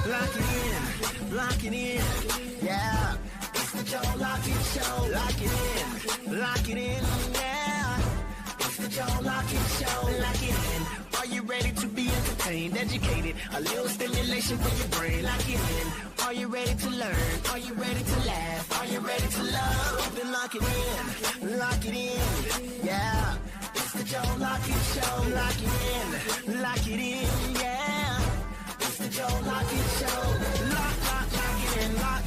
Lock it in, lock it in, yeah. It's the Joe Lockett Show. Lock it in, yeah. It's the Joe Lockett Show. Lock it in. Are you ready to be entertained, educated? A little stimulation for your brain. Lock it in. Are you ready to learn? Are you ready to laugh? Are you ready to love? Then lock it in, yeah. It's the Joe Lockett Show. Lock it in, yeah. It's the Joe Lockett Show. Lock it in, lock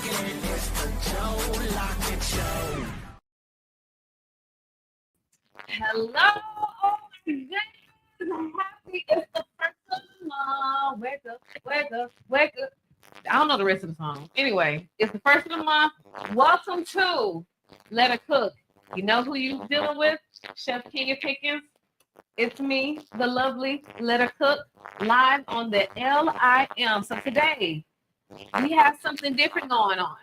it in. It's the Joe Lockett Show. Hello, oh my goodness, I'm happy it's the first of the month. Wake up, wake up, wake up. I don't know the rest of the song. Anyway, it's the first of the month. Welcome to Let Her Cook. You know who you dealing with? Chef Kenya Pickens. It's me, the lovely Let Her Cook, live on the LIM. So today, we have something different going on.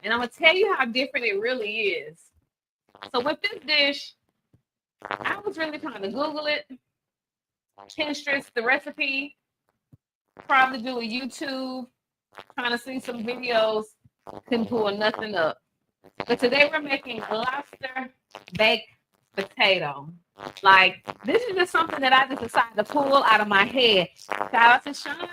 And I'm going to tell you how different it really is. So with this dish, I was really trying to Google it, Pinterest, the recipe, probably do a YouTube, trying to see some videos, couldn't pull nothing up. But today we're making lobster baked potato. Like, this is just something that I just decided to pull out of my head. Shout out to Sean.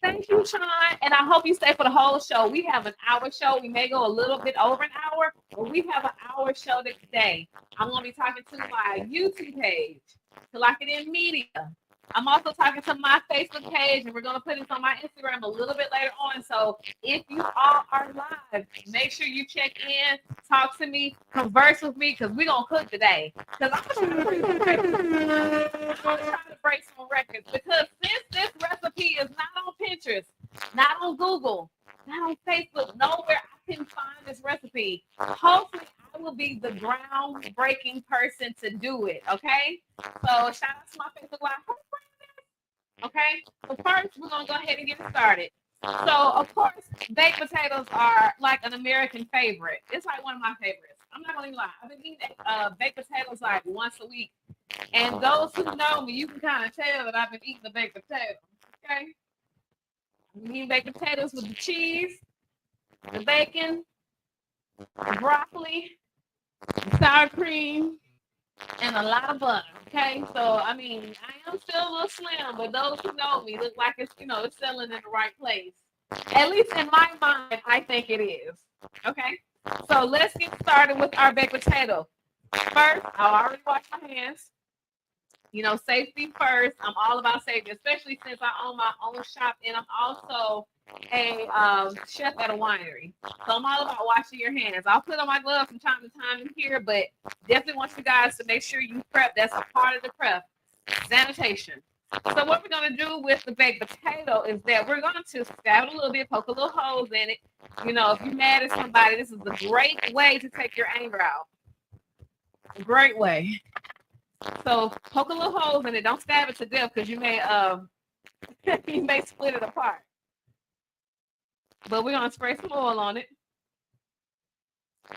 Thank you, Sean. And I hope you stay for the whole show. We have an hour show. We may go a little bit over an hour, but we have an hour show today. I'm going to be talking to my YouTube page, to Lock It In Media. I'm also talking to my Facebook page, and we're going to put this on my Instagram a little bit later on. So if you all are live, make sure you check in, talk to me, converse with me, because we're going to cook today. Because I'm trying to break some records. Because since this recipe is not on Pinterest, not on Google, not on Facebook, nowhere I can find this recipe, hopefully I will be the groundbreaking person to do it, okay? So shout out to my Facebook Live. Okay, so first we're gonna go ahead and get started. So of course, baked potatoes are like an American favorite. It's like one of my favorites. I'm not gonna even lie. I've been eating baked potatoes like once a week, and those who know me, you can kind of tell that I've been eating the baked potato. Okay, I've been eating baked potatoes with the cheese, the bacon, the broccoli, the sour cream, and a lot of butter. Okay, so I mean, I am still a little slim, but those who know me look like it's it's selling in the right place. At least in my mind, I think it is. Okay, so let's get started with our baked potato. First, I already washed my hands. Safety first. I'm all about safety, especially since I own my own shop and I'm also a chef at a winery. So I'm all about washing your hands. I'll put on my gloves from time to time in here, but definitely want you guys to make sure you prep. That's a part of the prep. Sanitation. So what we're going to do with the baked potato is that we're going to stab it a little bit, poke a little holes in it. If you're mad at somebody, this is a great way to take your anger out. A great way. So poke a little holes in it. Don't stab it to death because you may split it apart. But we're gonna spray some oil on it,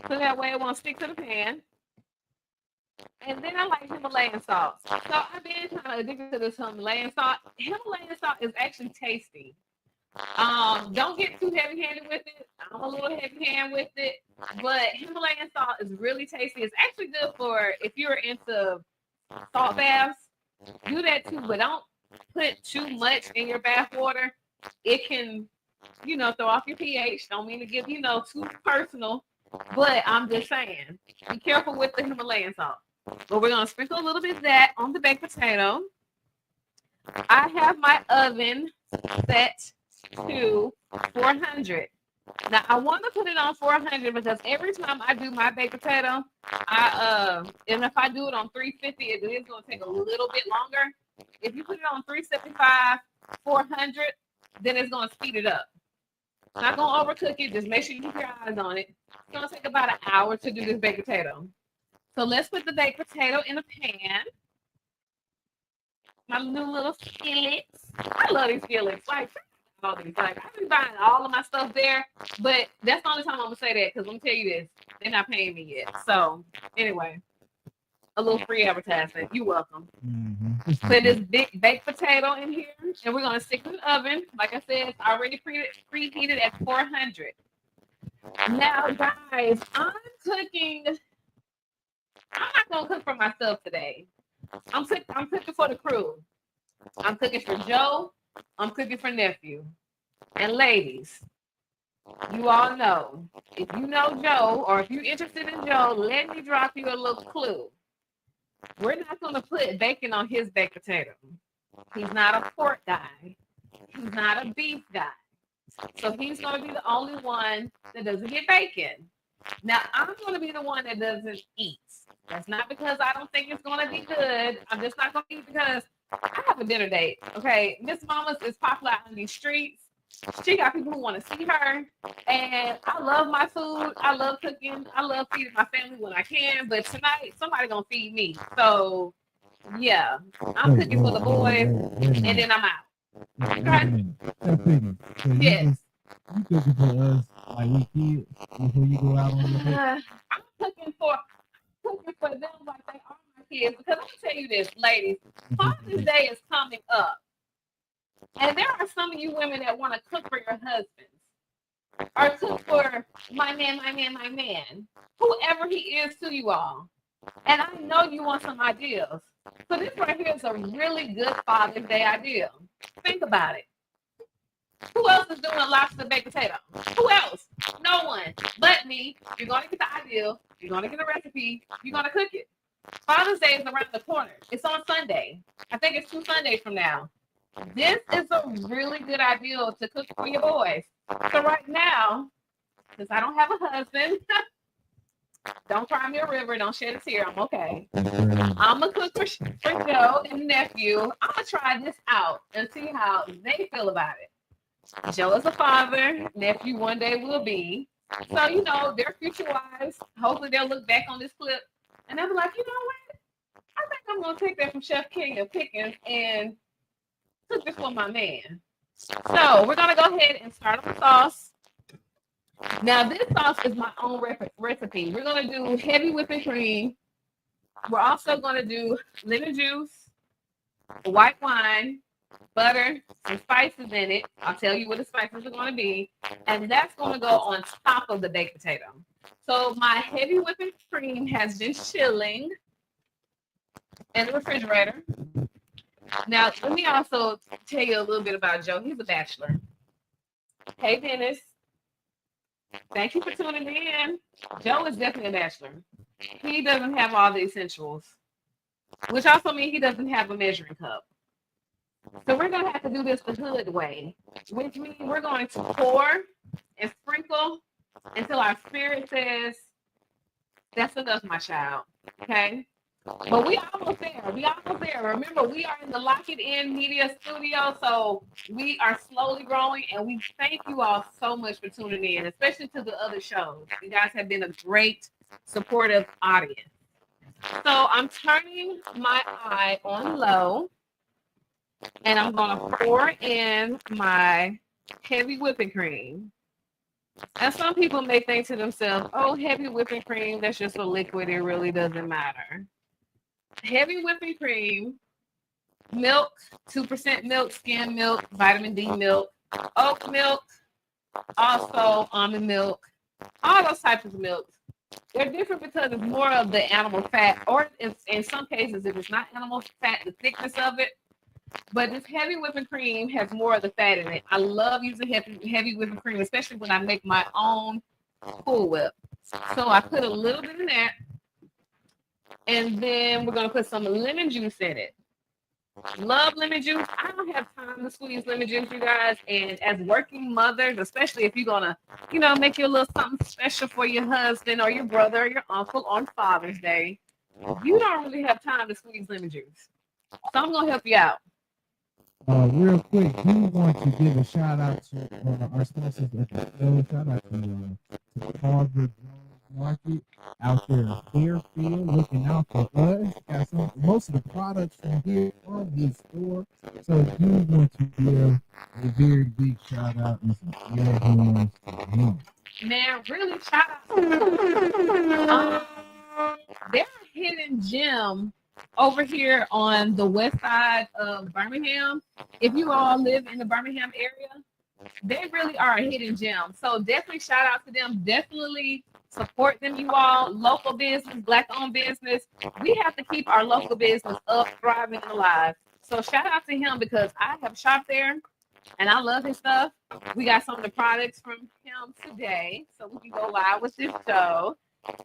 so that way it won't stick to the pan. And then I like Himalayan salt. So I've been kind of addicted to this Himalayan salt. Himalayan salt is actually tasty. Don't get too heavy-handed with it. I'm a little heavy-handed with it, but Himalayan salt is really tasty. It's actually good for if you're into salt baths. Do that too, but don't put too much in your bath water. It can, throw off your pH. Don't mean to get, too personal, but I'm just saying, be careful with the Himalayan salt. But we're gonna sprinkle a little bit of that on the baked potato. I have my oven set to 400. Now I want to put it on 400 because every time I do my baked potato, and if I do it on 350, it is going to take a little bit longer. If you put it on 375, 400, then it's going to speed it up. It's not going to overcook it. Just make sure you keep your eyes on it. It's going to take about an hour to do this baked potato. So let's put the baked potato in a pan. My new little skillets. I love these skillets. Like I've been buying all of my stuff there, but that's the only time I'm gonna say that because let me tell you this, they're not paying me yet. So anyway, a little free advertisement. You're welcome. Mm-hmm. Put this big baked potato in here, and we're gonna stick it in the oven. Like I said, it's already preheated at 400. Now, guys, I'm cooking. I'm not gonna cook for myself today. I'm cooking for the crew. I'm cooking for Joe. I'm cooking for nephew. And ladies, you all know, if you know Joe or if you're interested in Joe, let me drop you a little clue. We're not going to put bacon on his baked potato. He's not a pork guy. He's not a beef guy. So he's going to be the only one that doesn't get bacon. Now, I'm going to be the one that doesn't eat. That's not because I don't think it's going to be good. I'm just not going to eat because I have a dinner date. Okay, Miss Mama's is popular out in these streets. She got people who want to see her. And I love my food. I love cooking. I love feeding my family when I can. But tonight, somebody going to feed me. So, yeah, I'm cooking for the boys. And then I'm out. Okay? Yes. You cooking for us like we kids before you go out on your date? I'm cooking for them like they are my kids. Because I'm tell you this, ladies, Father's Day is coming up. And there are some of you women that want to cook for your husbands. Or cook for my man, whoever he is to you all. And I know you want some ideas. So this right here is a really good Father's Day idea. Think about it. Who else is doing lobster baked potato? Who else? No one but me. You're going to get the idea. You're going to get a recipe. You're going to cook it. Father's Day is around the corner. It's on Sunday. I think it's 2 Sundays from now. This is a really good idea to cook for your boys. So right now, since I don't have a husband, don't cry me a river. Don't shed a tear. I'm okay. I'm going to cook for Joe and nephew. I'm going to try this out and see how they feel about it. Joe is a father. Nephew one day will be. So, you know, their future wives, hopefully they'll look back on this clip and they'll be like, you know what? I think I'm going to take that from Chef King and Pickens and cook this for my man. So we're going to go ahead and start on the sauce. Now, this sauce is my own recipe. We're going to do heavy whipping cream. We're also going to do lemon juice, white wine, butter, some spices in it. I'll tell you what the spices are going to be. And that's going to go on top of the baked potato. So my heavy whipping cream has been chilling in the refrigerator. Now, let me also tell you a little bit about Joe. He's a bachelor. Hey, Dennis. Thank you for tuning in. Joe is definitely a bachelor. He doesn't have all the essentials, which also means he doesn't have a measuring cup. So we're going to have to do this the hood way, which means we're going to pour and sprinkle until our spirit says, that's enough, my child. Okay? But we almost there. Remember, we are in the Lock It In Media Studio, so we are slowly growing, and we thank you all so much for tuning in, especially to the other shows. You guys have been a great, supportive audience. So I'm turning my eye on low, and I'm going to pour in my heavy whipping cream. And some people may think to themselves, oh, heavy whipping cream, that's just a liquid. It really doesn't matter. Heavy whipping cream, milk, 2% milk, skim milk, vitamin D milk, oat milk, also almond milk, all those types of milks. They're different because it's more of the animal fat, or in some cases, if it's not animal fat, the thickness of it. But this heavy whipping cream has more of the fat in it. I love using heavy whipping cream, especially when I make my own Cool Whip. So I put a little bit in that. And then we're going to put some lemon juice in it. Love lemon juice. I don't have time to squeeze lemon juice, you guys. And as working mothers, especially if you're going to, you know, make you a little something special for your husband or your brother or your uncle on Father's Day, you don't really have time to squeeze lemon juice. So I'm going to help you out. Real quick, we're going to give a shout out to our sponsors at the show. Shout out to Harvard Market out there in Fairfield, looking out for us. Got most of the products from here on his store. So we want to give a very big shout out and some air horns to him. Man, really shout out. They're a hidden gem over here on the west side of Birmingham. If you all live in the Birmingham area, they really are a hidden gem. So definitely shout out to them. Definitely support them, you all. Local business, Black-owned business. We have to keep our local business up, thriving, and alive. So shout out to him because I have shopped there and I love his stuff. We got some of the products from him today, so we can go live with this show.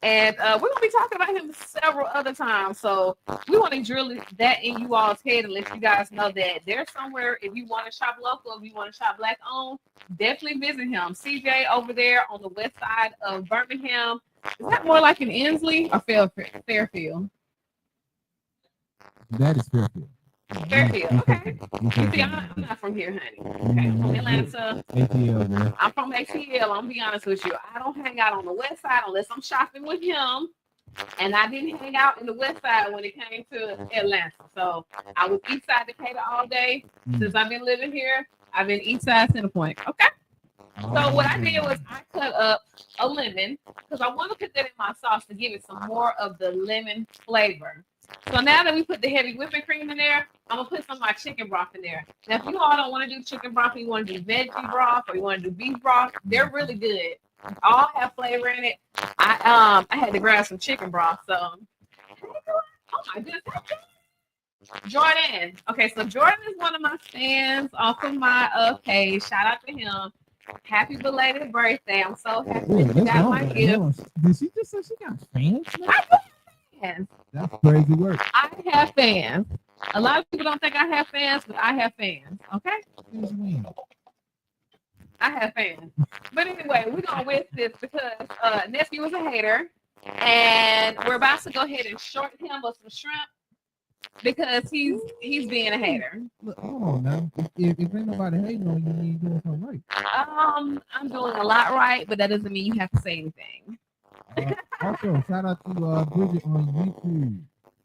And we're going to be talking about him several other times. So we want to drill that in you all's head and let you guys know that there's somewhere, if you want to shop local, if you want to shop Black-owned, definitely visit him. CJ over there on the west side of Birmingham. Is that more like an Inslee or Fairfield? That is Fairfield. Fairfield, okay. You see, I'm not from here, honey. Okay, from Atlanta. ATL, man. I'm from ATL. I'm gonna be honest with you. I don't hang out on the west side unless I'm shopping with him. And I didn't hang out in the west side when it came to Atlanta. So I was east side Decatur all day. Since I've been living here, I've been east side Centerpoint. Okay. So what I did was I cut up a lemon because I want to put that in my sauce to give it some more of the lemon flavor. So now that we put the heavy whipping cream in there, I'm gonna put some of my chicken broth in there. Now, if you all don't want to do chicken broth, you want to do veggie broth or you want to do beef broth, they're really good. All have flavor in it. I had to grab some chicken broth. So, oh my goodness, Jordan. Okay, so Jordan is one of my fans off of my page. Shout out to him. Happy belated birthday! I'm so happy that you got my gift. Did she just say she got fans? Fans. That's crazy work. I have fans. A lot of people don't think I have fans, but I have fans. Okay? I have fans. But anyway, we're going to whisk this because nephew is a hater. And we're about to go ahead and short him of some shrimp because he's being a hater. Look, hold on now. If ain't nobody hating on you, you ain't doing something right. I'm doing a lot right, but that doesn't mean you have to say anything. Also, shout out to Bridget on YouTube.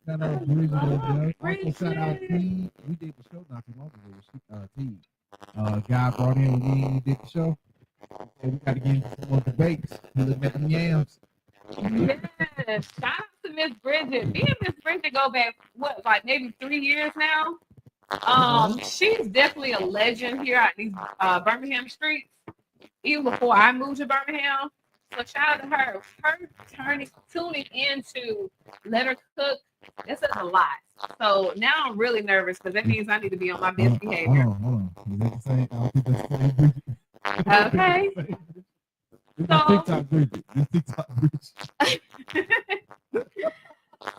Shout out to Bridget over there. Also, shout out to T. We did the show not too long ago. T. Guy brought in with me. We did the show. And we got to get into some more debates. Look at them yams. Yes. Shout out to Miss Bridget. Me and Miss Bridget go back, what, like maybe 3 years now? She's definitely a legend here at these Birmingham streets. Even before I moved to Birmingham. So shout out to her. Her tuning into Let Her Cook, that says a lot. So now I'm really nervous because that means I need to be on my best behavior. Hold on. Is that the same? I don't think that's the same. Okay. This TikTok Bridget.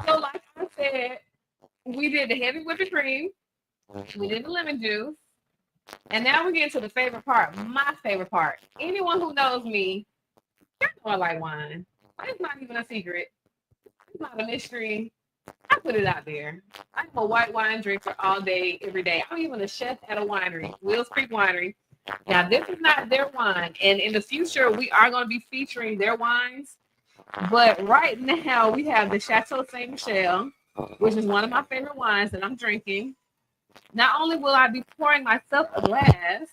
So like I said, we did the heavy whipping cream. We did the lemon juice. And now we're getting to the favorite part, my favorite part. Anyone who knows me, you know I like wine. It's not even a secret. It's not a mystery. I put it out there. I'm a white wine drinker all day, every day. I'm even a chef at a winery, Wills Creek Winery. Now, this is not their wine. And in the future, we are going to be featuring their wines. But right now, we have the Chateau Saint Michel, which is one of my favorite wines that I'm drinking. Not only will I be pouring myself a glass,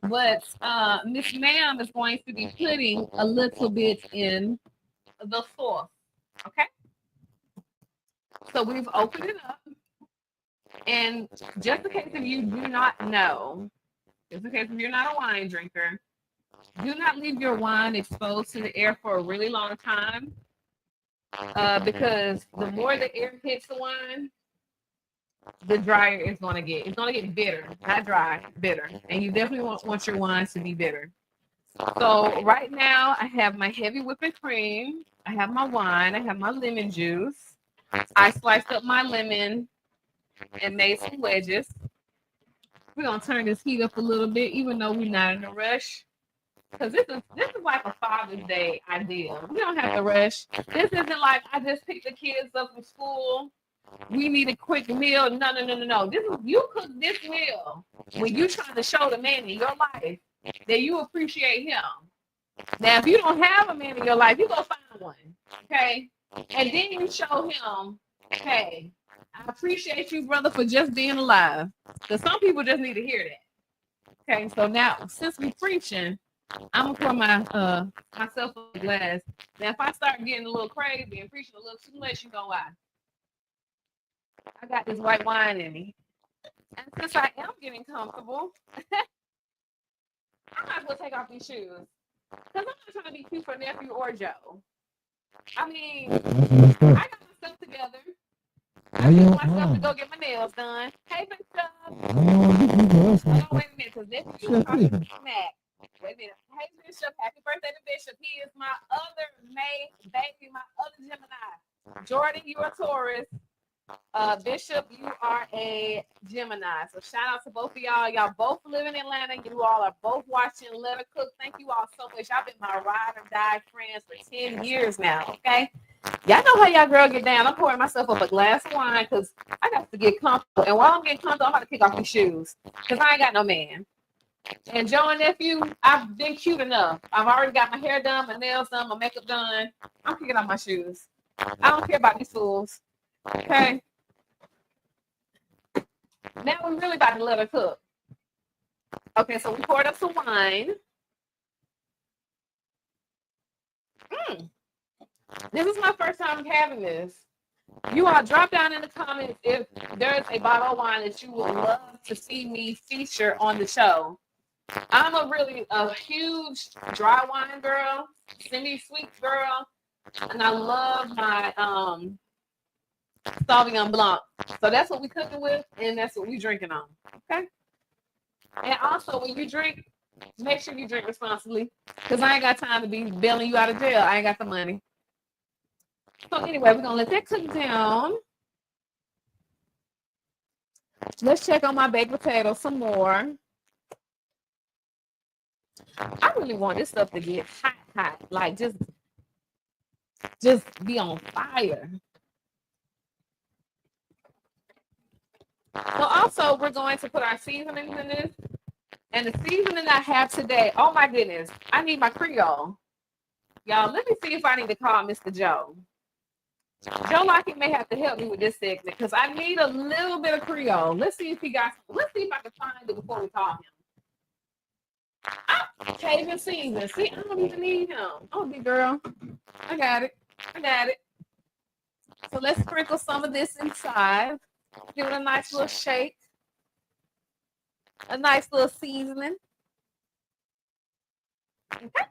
but Miss Ma'am is going to be putting a little bit in the sauce. Okay? So we've opened it up. And just in case if you do not know, just in case if you're not a wine drinker, do not leave your wine exposed to the air for a really long time. Because the more the air hits the wine, the drier it's going to get. It's going to get bitter, not dry, bitter. And you definitely want your wines to be bitter. So right now, I have my heavy whipping cream. I have my wine. I have my lemon juice. I sliced up my lemon and made some wedges. We're going to turn this heat up a little bit, even though we're not in a rush. Because this is like a Father's Day idea. We don't have to rush. This isn't like I just picked the kids up from school. We need a quick meal. No. This is you cook this meal when you're trying to show the man in your life that you appreciate him. Now, if you don't have a man in your life, you go find one. Okay? And then you show him, hey, I appreciate you, brother, for just being alive. Because some people just need to hear that. Okay, so now since we're preaching, I'm gonna pour my myself a glass. Now, if I start getting a little crazy and preaching a little too much, you know why? I got this white wine in me, and since I am getting comfortable, I might as well take off these shoes because I'm not trying to be cute for nephew or Joe. I mean, I got myself together. I took myself to go get my nails done. Hey, Bishop. Hold on, wait a minute, because nephew is talking smack. Wait a minute. Hey, Bishop. Happy birthday to Bishop. He is my other May baby, my other Gemini. Jordan, you are Taurus. Bishop, you are a Gemini. So shout out to both of y'all. Y'all both live in Atlanta. You all are both watching Let Her Cook. Thank you all so much. Y'all been my ride or die friends for 10 years now. Okay. Y'all know how y'all girl get down. I'm pouring myself up a glass of wine because I got to get comfortable. And while I'm getting comfortable, I'm about to kick off these shoes because I ain't got no man. And Joe and nephew, I've been cute enough. I've already got my hair done, my nails done, my makeup done. I'm kicking off my shoes. I don't care about these fools. Okay. Now we're really about to let her cook. Okay, so we poured up some wine. This is my first time having this. You all drop down in the comments if there's a bottle of wine that you would love to see me feature on the show. I'm a huge dry wine girl, semi-sweet girl, and I love my Sauvignon Blanc. So that's what we cooking with, and that's what we drinking on. Okay. And also, when you drink, make sure you drink responsibly, because I ain't got time to be bailing you out of jail. I ain't got the money. So anyway, we're gonna let that cook down. Let's check on my baked potato some more. I really want this stuff to get hot, like just be on fire. So also, we're going to put our seasonings in this. And the seasoning I have today, oh my goodness, I need my Creole. Y'all, let me see if I need to call Mr. Joe. Joe Lockett may have to help me with this segment because I need a little bit of Creole. Let's see if I can find it before we call him. I can't even season. See, I don't even need him. Oh, big girl. I got it. So let's sprinkle some of this inside. Give it a nice little shake. A nice little seasoning. Okay.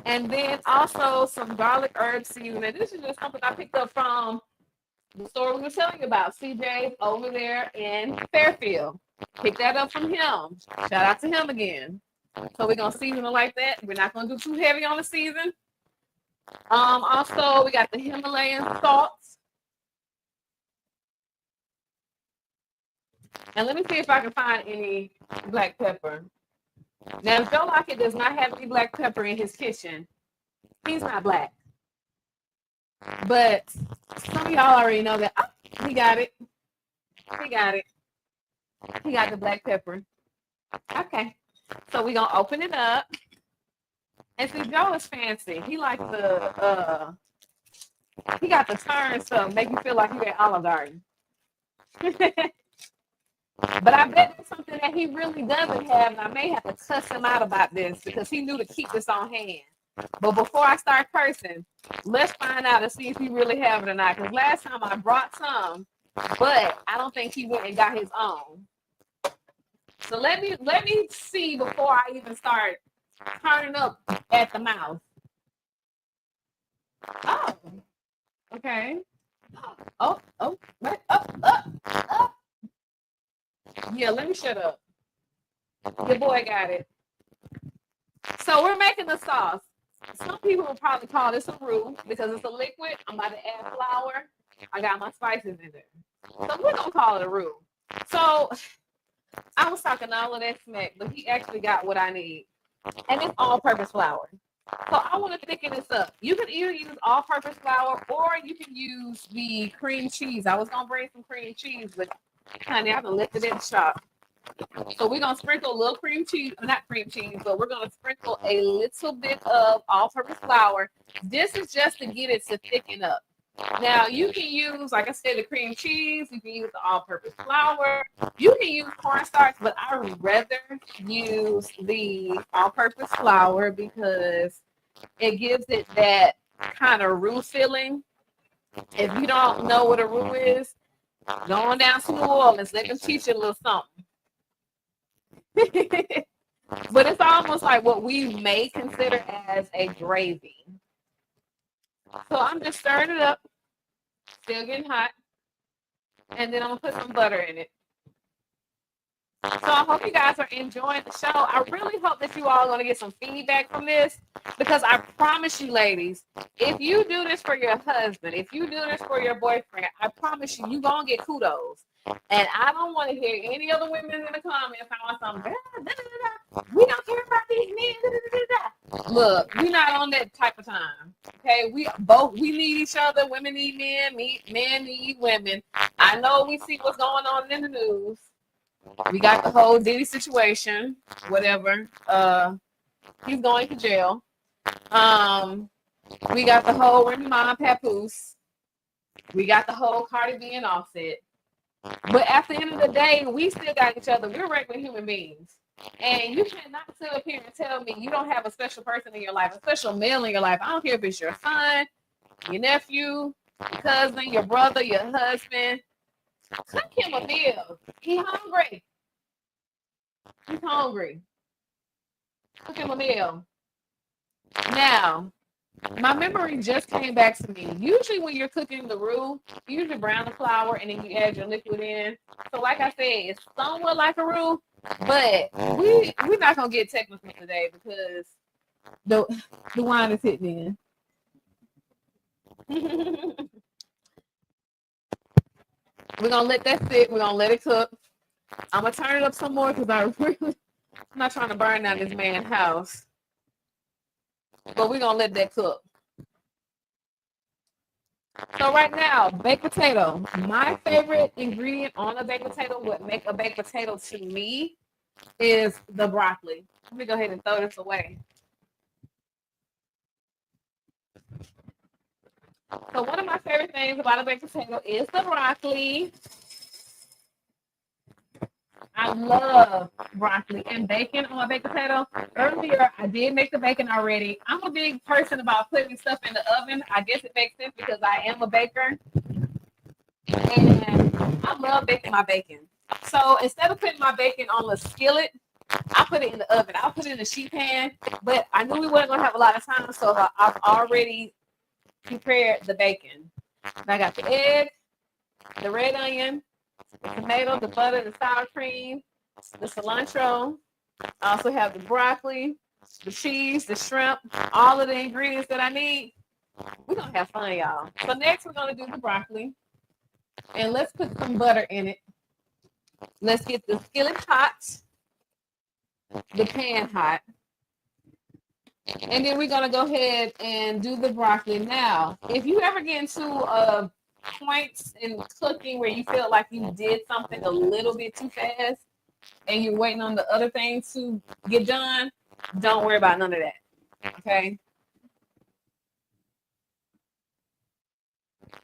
And then also some garlic herb seasoning. This is just something I picked up from the store we were telling you about, CJ over there in Fairfield. Pick that up from him. Shout out to him again. So we're gonna season it like that. We're not gonna do too heavy on the season. Also we got the Himalayan salts. And let me see if I can find any black pepper. Now, if Joe Lockett does not have any black pepper in his kitchen, he's not black. But some of y'all already know that. Oh, he got it. He got the black pepper. Okay. So we're going to open it up. And see, Joe is fancy. He likes he got the turn stuff, make you feel like you're at Olive Garden. But I bet it's something that he really doesn't have, and I may have to cuss him out about this because he knew to keep this on hand. But before I start cursing, let's find out and see if he really have it or not. Because last time I brought some, but I don't think he went and got his own. So let me see before I even start turning up at the mouth. Oh, okay. Oh, right, up. Yeah, let me shut up. Your boy got it. So we're making the sauce. Some people will probably call this a roux because it's a liquid. I'm about to add flour. I got my spices in there. So we're going to call it a roux. So I was talking all of that smack, but he actually got what I need. And it's all-purpose flour. So I want to thicken this up. You can either use all-purpose flour or you can use the cream cheese. I was going to bring some cream cheese, but honey, I haven't left it in the shop. So we're going to sprinkle a little cream cheese, not cream cheese, but we're going to sprinkle a little bit of all-purpose flour. This is just to get it to thicken up. Now you can use, like I said, the cream cheese. You can use the all-purpose flour. You can use cornstarch, but I would rather use the all-purpose flour because it gives it that kind of roux feeling. If you don't know what a roux is, go on down to New Orleans. Let them teach you a little something. But it's almost like what we may consider as a gravy. So I'm just stirring it up, still getting hot, and then I'm gonna put some butter in it. So I hope you guys are enjoying the show. I really hope that you all are going to get some feedback from this because I promise you, ladies, if you do this for your husband, if you do this for your boyfriend, I promise you, you're going to get kudos. And I don't want to hear any other women in the comments talking something. We don't care about these men. Look, we're not on that type of time. Okay, we need each other. Women need men. Men need women. I know we see what's going on in the news. We got the whole Diddy situation, whatever. He's going to jail. We got the whole Remy Ma Papoose. We got the whole Cardi B and Offset. But at the end of the day, we still got each other. We're regular human beings. And you cannot sit up here and tell me you don't have a special person in your life, a special male in your life. I don't care if it's your son, your nephew, your cousin, your brother, your husband. Cook him a meal. He hungry. He's hungry. Cook him a meal. Now, my memory just came back to me. Usually when you're cooking the roux, you usually brown the flour and then you add your liquid in. So like I said, it's somewhat like a roux, but we're not going to get technical today because the wine is hitting in. We're going to let that sit. We're going to let it cook. I'm going to turn it up some more because I'm not trying to burn down this man's house. But we're going to let that cook. So right now, baked potato. My favorite ingredient on a baked potato, what make a baked potato to me, is the broccoli. Let me go ahead and throw this away. So one of my favorite things about a baked potato is the broccoli. I love broccoli and bacon on a baked potato. Earlier, I did make the bacon already. I'm a big person about putting stuff in the oven. I guess it makes sense because I am a baker. And I love baking my bacon. So instead of putting my bacon on the skillet, I put it in the oven. I'll put it in the sheet pan, but I knew we weren't going to have a lot of time, so I've already prepared the bacon. And I got the egg, the red onion, the tomato, the butter, the sour cream, the cilantro. I also have the broccoli, the cheese, the shrimp, all of the ingredients that I need. We're going to have fun, y'all. So next we're going to do the broccoli. And let's put some butter in it. Let's get the skillet hot, the pan hot. And then we're going to go ahead and do the broccoli. Now, if you ever get into points in cooking where you feel like you did something a little bit too fast and you're waiting on the other things to get done, don't worry about none of that. Okay?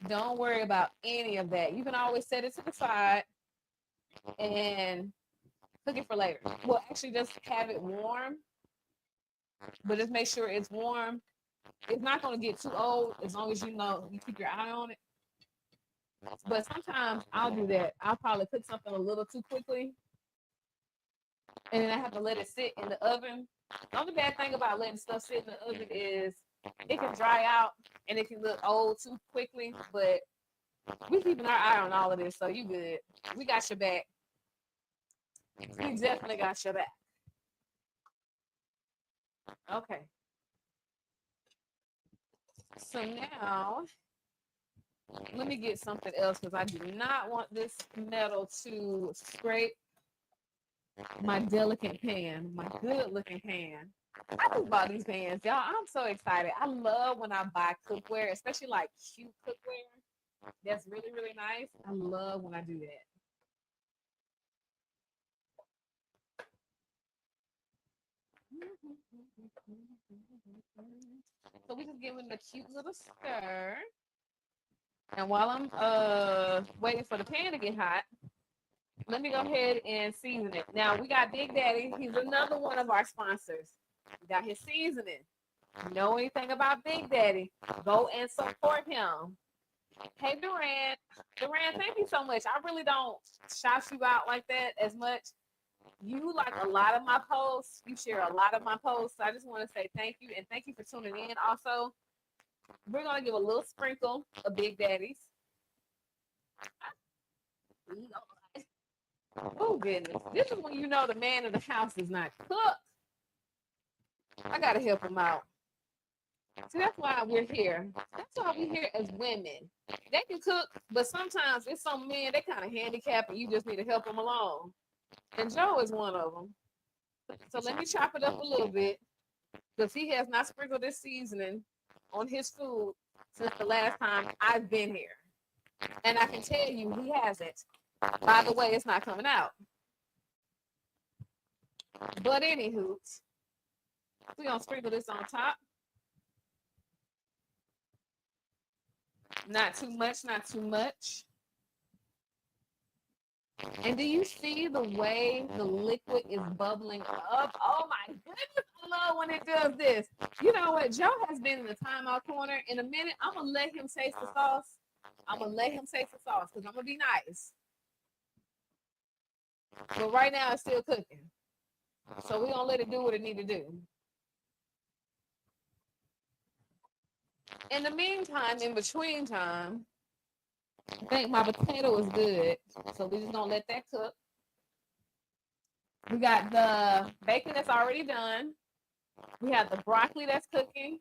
Don't worry about any of that. You can always set it to the side and cook it for later. Well, actually, just have it warm, but just make sure it's warm. It's not going to get too old as long as you know you keep your eye on it. But sometimes I'll do that. I'll probably cook something a little too quickly, and then I have to let it sit in the oven. The only bad thing about letting stuff sit in the oven is it can dry out and it can look old too quickly. But we're keeping our eye on all of this, so you good. We got your back. We definitely got your back. Okay. So now, let me get something else because I do not want this metal to scrape my delicate pan, my good looking pan. I just bought these pans, y'all. I'm so excited. I love when I buy cookware, especially like cute cookware. That's really, really nice. I love when I do that. So we just giving it a cute little stir. And while I'm waiting for the pan to get hot, let me go ahead and season it. Now we got Big Daddy. He's another one of our sponsors. We got his seasoning. You know anything about Big Daddy? Go and support him. Hey Durant. Durant, thank you so much. I really don't shout you out like that as much. You like a lot of my posts. You share a lot of my posts. So I just want to say thank you and thank you for tuning in. Also, we're gonna give a little sprinkle of Big Daddy's. Oh goodness. This is when you know the man of the house is not cooked. I gotta help him out. See, that's why we're here. That's why we're here as women. They can cook, but sometimes it's some men, they kind of handicapped and you just need to help them along. And Joe is one of them. So let me chop it up a little bit because he has not sprinkled this seasoning on his food since the last time I've been here. And I can tell you he hasn't. By the way, it's not coming out. But anywho, we're going to sprinkle this on top. Not too much, not too much. And do you see the way the liquid is bubbling up? Oh my goodness, I love when it does this. You know what? Joe has been in the timeout corner. In a minute, I'm going to let him taste the sauce. I'm going to let him taste the sauce because I'm going to be nice. But right now, it's still cooking. So we're going to let it do what it need to do. In the meantime, in between time, I think my potato is good. So we're just going to let that cook. We got the bacon that's already done. We have the broccoli that's cooking.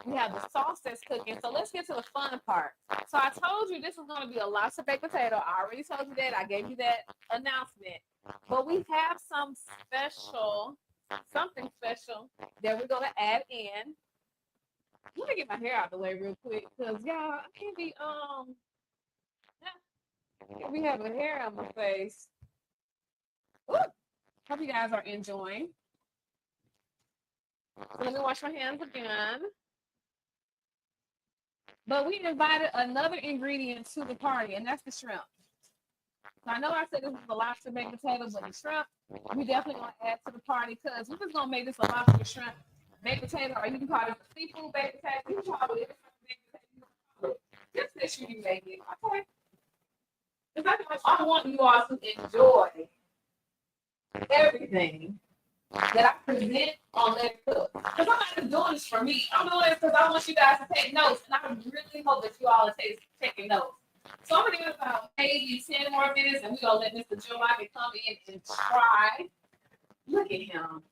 We have the sauce that's cooking. So let's get to the fun part. So I told you this is going to be a lobster baked potato. I already told you that. I gave you that announcement. But we have something special that we're going to add in. Let me get my hair out the way real quick because y'all, I can't be we have a hair on my face. Ooh, hope you guys are enjoying. So let me wash my hands again. But we invited another ingredient to the party, and that's the shrimp. So I know I said this was a lobster baked potato, but the shrimp, we definitely going to add to the party because we're just going to make this a lobster shrimp baked potato, or you can call it a seafood baked potato. You can call it just make sure you make it. Okay. I want you all to enjoy everything that I present on Let It Cook. Because I'm not just doing this for me. I'm doing this because I want you guys to take notes. And I really hope that you all are taking notes. So I'm going to give about maybe 10 more minutes and we're going to let Mr. Joe Mike come in and try. Look at him.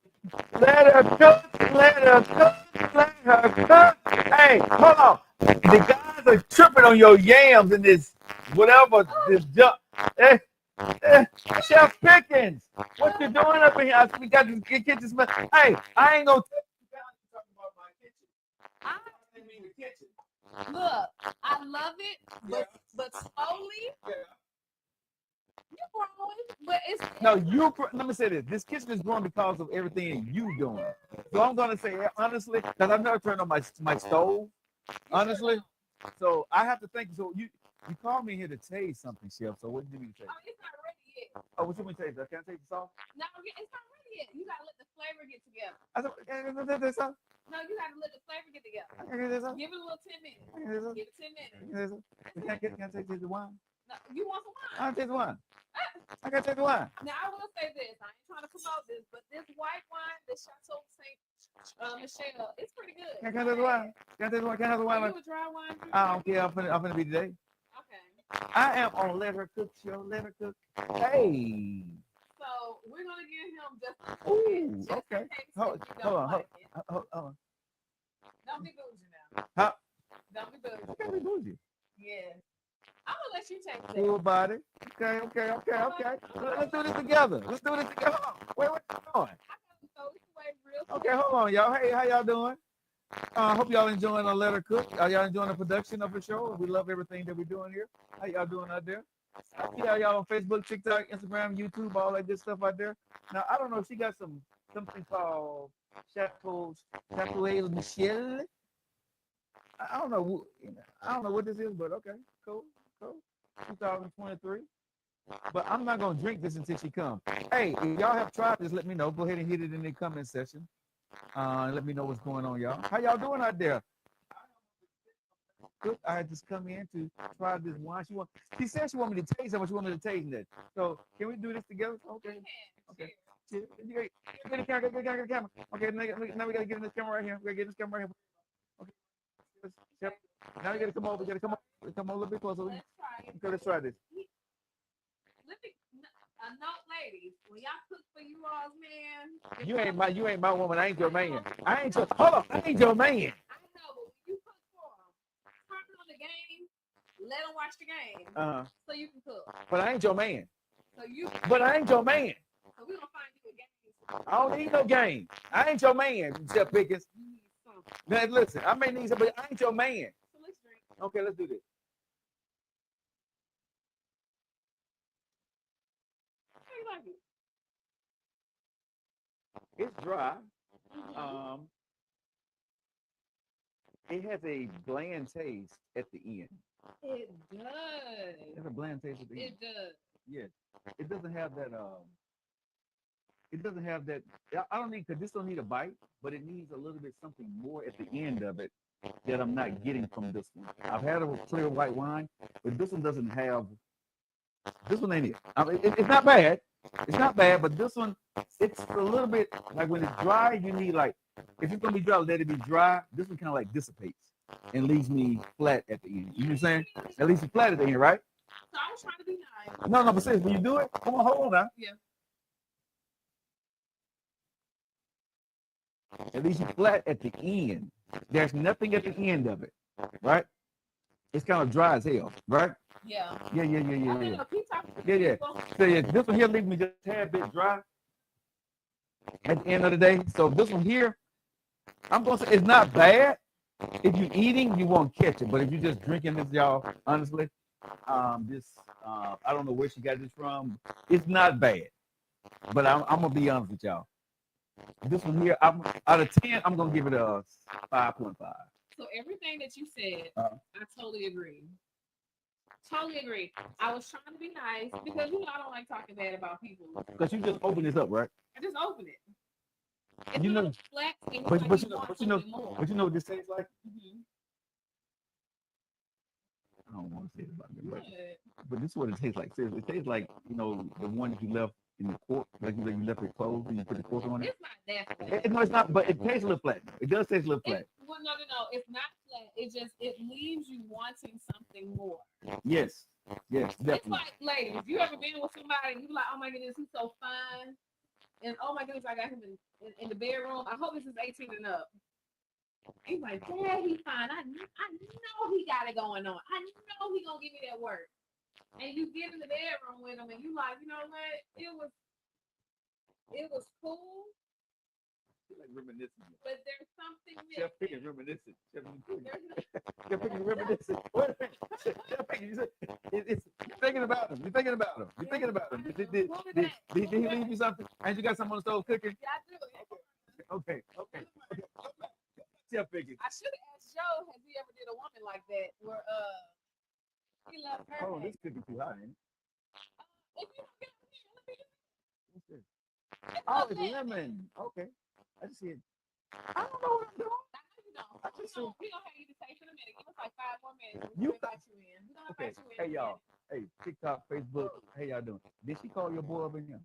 Let her cook, let her cook, let her cook. Hey, hold on. The guys are tripping on your yams and this whatever, this junk. Chef Pickens, what you doing up in here? We got to get this. Hey, I ain't gonna tell you guys to talk about my kitchen. I mean the kitchen. Look, I love it, but slowly. You're growing, but it's let me say this. This kitchen is growing because of everything you doing. So I'm gonna say honestly, because I've never turned on my stove. Honestly. So I have to think. So you called me here to taste something, Chef. So what did you mean to taste? Oh, it's not ready yet. Oh, what you mean to taste? Can I taste the sauce? No, it's not ready yet. You gotta let the flavor get together. No, you gotta let the flavor get together. Give it a little 10 minutes. Give it 10 minutes. Can I taste the wine? No, you want some wine? I taste the wine. I gotta taste the wine. Now I will say this. I ain't trying to promote this, but this white wine, the Chateau Saint Michelle, it's pretty good. Can I taste the wine? Can I taste the wine? Can I have the wine? Are you a dry wine? I don't care. I'm finna be today. Okay. I am on Let Her Cook show. Let Her Cook. Hey. So we're gonna give him just okay. Hold on. Don't be bougie now. Huh? Don't be bougie. I can't be bougie. Yeah. I'm gonna let you take that. Cool body. Okay. Let's do this together. Hold on. Wait, what you doing? Okay, hold on, y'all. Hey, how y'all doing? Hope y'all enjoying the Let Her Cook. Are y'all enjoying the production of the show? We love everything that we're doing here. How y'all doing out there? Yeah, y'all on Facebook, TikTok, Instagram, YouTube, all that good stuff out there. Now, I don't know. She got something called Chateau Michelle. I don't know what this is, but okay. Cool. 2023. But I'm not gonna drink this until she comes. Hey, if y'all have tried this, let me know. Go ahead and hit it in the comment section. Let me know what's going on, y'all. How y'all doing out there? Good. I just come in to try this wine. She said she want me to taste it, but she want me to taste it. So can we do this together? Okay. Okay. Get the camera. Get the camera. Okay. Now we gotta get in this camera right here. We gotta get this camera right here. Okay. Now we gotta come over. We gotta come over. Come on a little bit closer. Let's try it. Okay, let's try this. No, ladies, when y'all cook for you all, man. You ain't my woman. I ain't your man. Hold on. I ain't your man. I know, but when you cook for them, turn on the game, let them watch the game, so you can cook. But I ain't your man. But I ain't your man. So we're gonna find you a game. I don't need no game. I ain't your man, Jeff Pickens. Man, listen, I may need somebody. I ain't your man. So let's drink. Okay, let's do this. How you like it? It's dry. It has a bland taste at the end. It does. It has a bland taste at the end. It does. Yes. It doesn't have that. It doesn't have that. I don't need, because this don't need a bite, but it needs a little bit something more at the end of it that I'm not getting from this one. I've had it with clear white wine, but this one doesn't have. This one ain't it. I mean, it's not bad. It's not bad, but this one, it's a little bit like when it's dry, you need like, if it's gonna be dry, let it be dry. This one kind of like dissipates and leaves me flat at the end. You know what I'm saying? At least it's flat at the end, right? So I was trying to be nice. No, but seriously, when you do it, come on, hold on now. Yeah. At least you flat at the end. There's nothing at the end of it, right? It's kind of dry as hell, right? Yeah. Yeah. Keep talking. Yeah. So yeah, this one here leaves me just a tad bit dry at the end of the day. So this one here, I'm gonna say it's not bad. If you're eating, you won't catch it. But if you're just drinking this, y'all, honestly, I don't know where she got this from. It's not bad. But I'm gonna be honest with y'all. This one here, out of 10, I'm gonna give it a 5.5. So everything that you said, I totally agree. Totally agree. I was trying to be nice because I don't like talking bad about people. Because you just open this up, right? I just open it. It's you know, flat, but you know what this tastes like? Mm-hmm. I don't want to say it about it, but this is what it tastes like. Seriously, it tastes like the one that you left in the cork, like you left it closed and you put the cork on it. It's not that flat. No, it's not, but it tastes a little flat. It does taste a little flat. Well, no, it's not flat. It leaves you wanting something more. Yes, definitely. It's like, ladies, you ever been with somebody and you like, oh my goodness, he's so fine, and oh my goodness, I got him in the bedroom. I hope this is 18 and up. He's like, Dad, he's fine. I know he got it going on. I know he gonna give me that work. And you get in the bedroom with him, and you like, you know what? It was cool. Like reminiscing. But there's something Chef Pickens reminiscing. Chef Pickens reminiscing. Wait a minute. Chef Pickens, you're thinking about him. You're thinking about him. You're thinking about him. Did he leave you something? And you got something on the stove cooking? Yeah, I do. Okay. Chef Pickens. I should have asked Joe, has he ever did a woman like that where he loved her? Oh, this cooking too hot, ain't it? If you don't get it, let me do it. What's this? Oh, it's lemon. Okay. I just see it. I don't know what I'm doing. I know you don't. We're going to have you to taste in a minute. Give us like 5 more minutes. You invite you in. We're going to okay. invite you in. Hey, y'all. Hey, TikTok, Facebook. Hey, y'all doing? Did she call your boy up in here?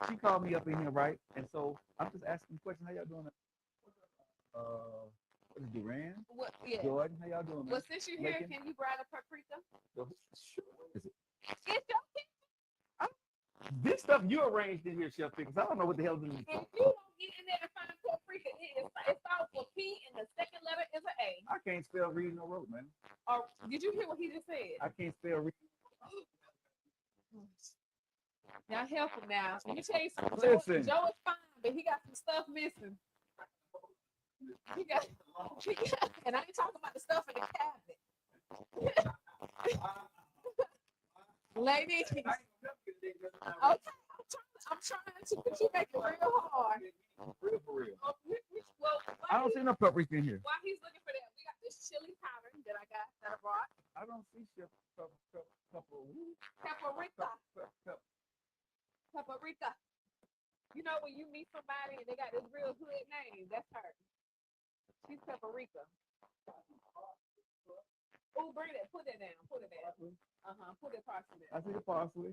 She called me up in here, right? And so I'm just asking questions. How y'all doing? What is Duran? Yeah. Jordan, how y'all doing? Well, since you're here, can you grab a paprika? Sure. Is it? It's your This stuff you arranged in here, Chef Pickens. I don't know what the hell this is. If you don't get in there and find paprika, it starts with P and the second letter is an A. I can't spell reading or wrote, man. Or did you hear what he just said? I can't spell reading. Now help him now. Let me tell you something. Listen. Joe is fine, but he got some stuff missing. He got, and I ain't talking about the stuff in the cabinet. Ladies, okay, I'm trying to, but you make it real hard. Real for real. Well, I don't see no paprika in here. While he's looking for that, we got this chili powder that I brought. I when you meet somebody and they got this real hood name? That's her. She's Paprika. Oh, bring that. Put that down. Put it down. Put that parsley I down. see the parsley.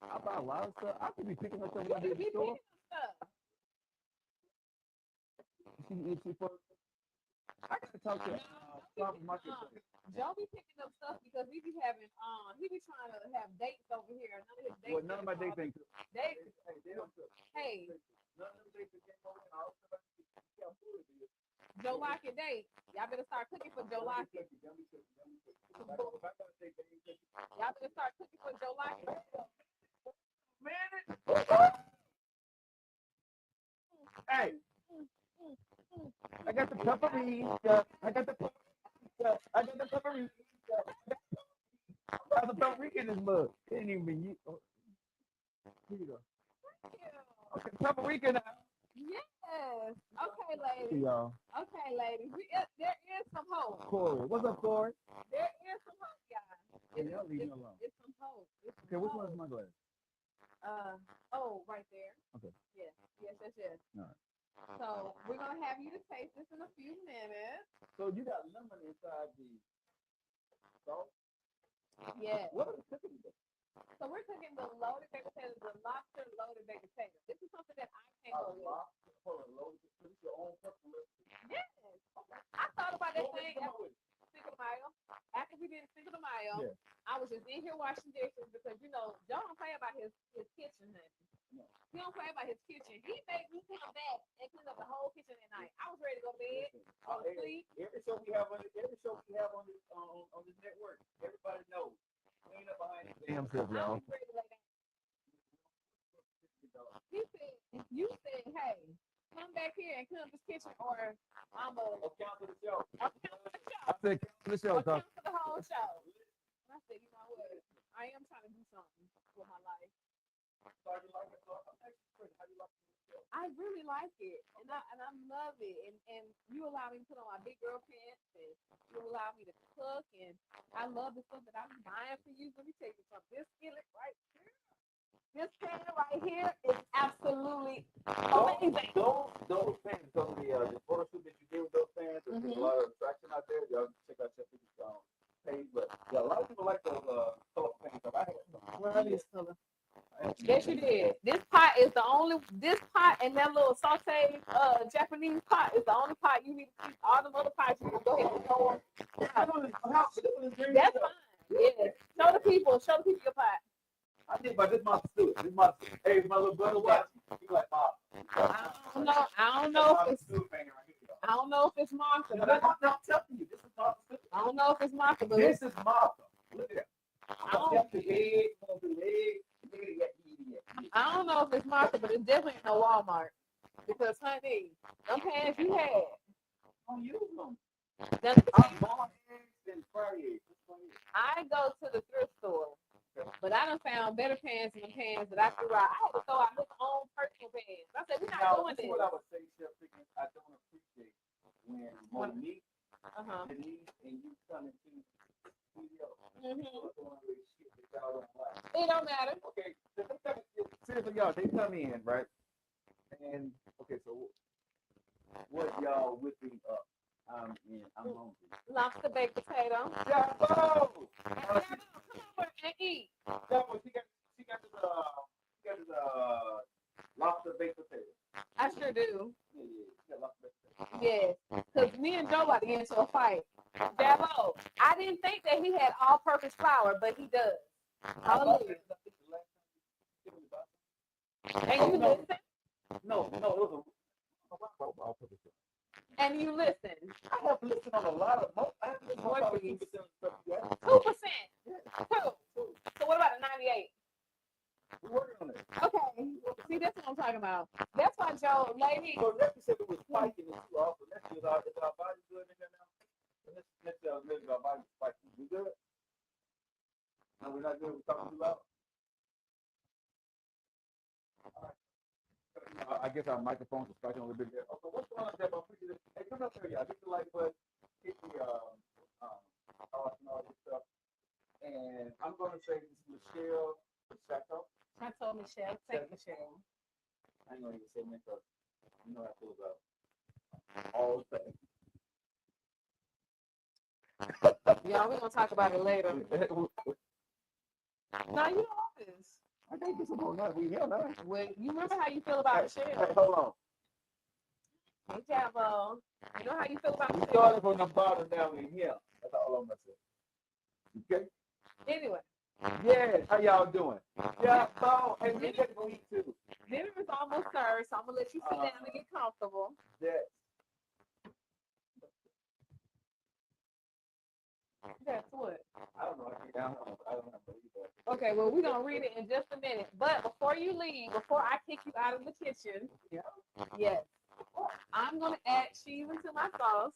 I buy a lot of stuff. I could be picking up stuff when I You get be to the store. picking up stuff. I gotta talk to Farmers Market. Joe be picking up stuff because he be having he be trying to have dates over here. None of his dates. Well, none of my dates ain't cooked. They, They don't cook. hey, None of them dates that came over and all the stuff. Joe Lockett date. Y'all better start cooking for Joe Lockett. Y'all better start cooking for Joe Lockett. Hey, I got the pepperoni. I got the pepperoni. I got the paprika in this mug. It ain't even been used. Oh, here you go. Okay, paprika now. Yes. Okay, ladies. Hey, y'all. Okay, ladies. There is some hope. Corey. What's up, Corey? There is some hope, guys. Hey, y'all leave me alone. It's some hope. It's some Okay, which hope. one is my glass? Right there. Okay. Yes. All right. So we're gonna have you to taste this in a few minutes. So you got lemon inside the salt? Yes. What are the cooking with? So we're cooking the loaded baked potatoes, the lobster loaded baked potatoes. This is something that I came up with. It's your own personal recipe. Yes. I thought about that thing Come after on with it. Cinco de Mayo. After we did Cinco de Mayo, Yeah. I was just in here washing dishes because Joe don't play about his kitchen, honey. No. He don't play about his kitchen. He made me come back and clean up the whole kitchen at night. I was ready to go to bed, go to sleep. Every show we have on this network, everybody knows. Clean up behind the damn self, I y'all. was ready to lay down. You said, hey, come back here and clean up this kitchen, or I'm a Cancel the show. cancel the show. I said cancel the show. Or cancel the whole show. And I said, you know what? I am trying to do something with my life. I really like it, and I love it, and you allow me to put on my big girl pants, and you allow me to cook, and I love the stuff that I'm buying for you. Let me tell you something. This skillet right here, this pan right here is absolutely amazing. Those fans, the photo shoot that you did with those fans, there's a lot of attraction out there. Y'all check out your page, but yeah, a lot of people like those color fans. I had some. Love this color. Yes, you did. This pot and that little sauteed Japanese pot is the only pot you need to keep. All the other pots you can go ahead and throw on. That's fine. Yeah. Show the people your pot. I think about this monster too. Hey, my little brother watching. He like, Mom. I don't know if it's Martha. I'm telling you, this is Martha. I don't know if it's Martha, but This is Martha. Look at that. I don't know if it's Martha, but it's definitely no Walmart. Because, honey, them pants you had. Don't use them. I'm born eggs and fried eggs. I go to the thrift store, but I done found better pants than the pants that I threw out. I had to throw out his own personal pants. I said, we're not doing this. What I would say, Chef Pickens, I don't appreciate when Monique, Denise, and you come into the studio. It don't matter. Okay, seriously, y'all, they come in, right? And, okay, so what y'all whipping up? I'm hungry. Lobster baked potato. Jabbo! Come over and eat. Jabbo, she got this lobster baked potato. I sure do. Yeah, she got lobster baked potato. Yes, because me and Joe about to get into a fight. Jabbo, I didn't think that he had all-purpose flour, but he does. Hallelujah. And you listen. No, it was a all-purpose flour. And you listen. I have to listen on a lot of. I have to listen on about 2% of stuff you got. 2%. 2. So what about the 98? We're working on it. Okay. See, that's what I'm talking about. That's why Joe, lady. So Leslie said it was spiking it too often. Is our body good in there now? Let's maybe our body spiking. We good? No, we're not good. We're talking too loud. All right. I guess our microphones are spiking a little bit there. Okay, what's going on, Jeff? I appreciate it. Hey, come up here, y'all. Hit the like button. Hit the all this stuff. And I'm going to say this is Michelle Chateau. I told Michelle, take Michelle. I know you say mental. You know how I feel about all things. Y'all, we're gonna talk about it later. No, you know this. I think this is going on. We here now. Well, you remember how you feel about Michelle? Hey, hold on. Hey, Javo. You know how you feel about We Michelle? started from the bottom down in here. That's all I'm gonna say. Okay. Anyway. Yeah. How y'all doing? Yeah. So, and we get to eat too. Dinner is almost served, so I'm gonna let you sit down and get comfortable. Yes. That's what. I don't know. I don't know. Okay, well, we're gonna read it in just a minute. But before you leave, before I kick you out of the kitchen, yes, I'm gonna add cheese into my sauce,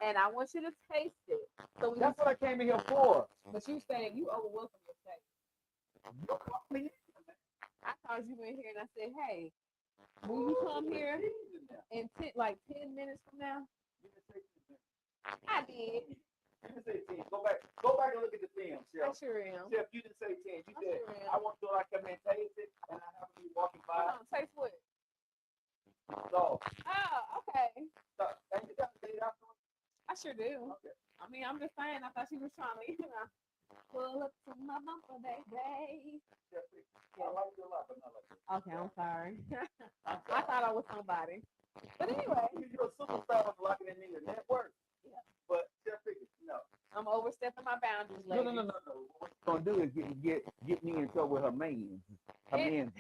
and I want you to taste it. So That's what I came in here for. But you saying you overwhelmed your taste. I called you in here and I said, hey, will you come here in 10 minutes from now? I did. You didn't say 10. Go back and look at the film, Chef. I sure am. Chef, you didn't say 10. You said, I want to feel like I'm in taste it, and I have to be walking by. Taste what? So. Oh, okay. So, and you got to say that. I sure do. Okay. I mean, I'm just saying, I thought she was trying to, pull up to my bumper, baby. I like you a lot, but not like this. Okay, I'm sorry. I thought I was somebody. But anyway. You're a superstar of locking in the network. Yeah. But Chef Pickens, no. I'm overstepping my boundaries, lady. No. What you're going to do is get me in trouble with her mans. Her mans.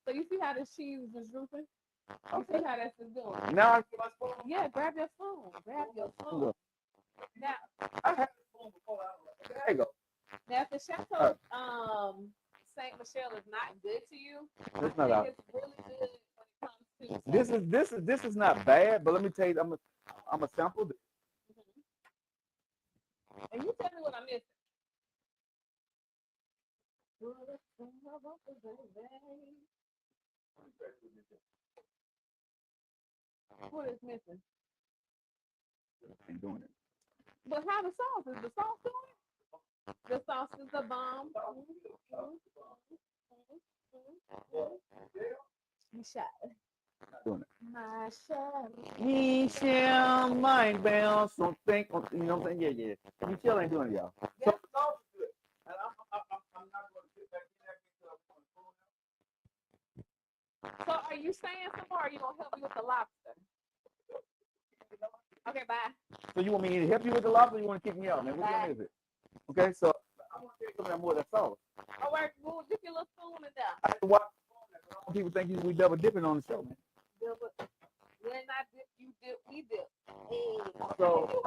So you see how the cheese is drooping? You see how that's doing? Now I get my spoon? Yeah, grab your spoon. Now, I had a spoon before. There you go. Now, if the Chateau Saint Michelle is not good to you, it's not out. It's really good when it comes to this is not bad, but let me tell you, I'm a sample this. And you tell me what I'm missing. What is missing? I ain't doing it. But how the sauce? Is the sauce doing it? The sauce is the bomb. You shot. Doing it. My shot. Michelle, my bell, something. You know what I'm saying? Yeah. Michelle ain't doing it, y'all. So the sauce is good. And I'm not going to sit back in there until I'm on the phone. So are you saying some more, or are you going to help me with the lobster? Okay, bye. So you want me to help you with the lobster, or you want to kick me out, man? Which one is it? Okay, so I want to take some more of that sauce. All right, we'll dip your little spoon in there. I have to watch people think we double dipping on the show, man. When I dip, you dip, we dip. So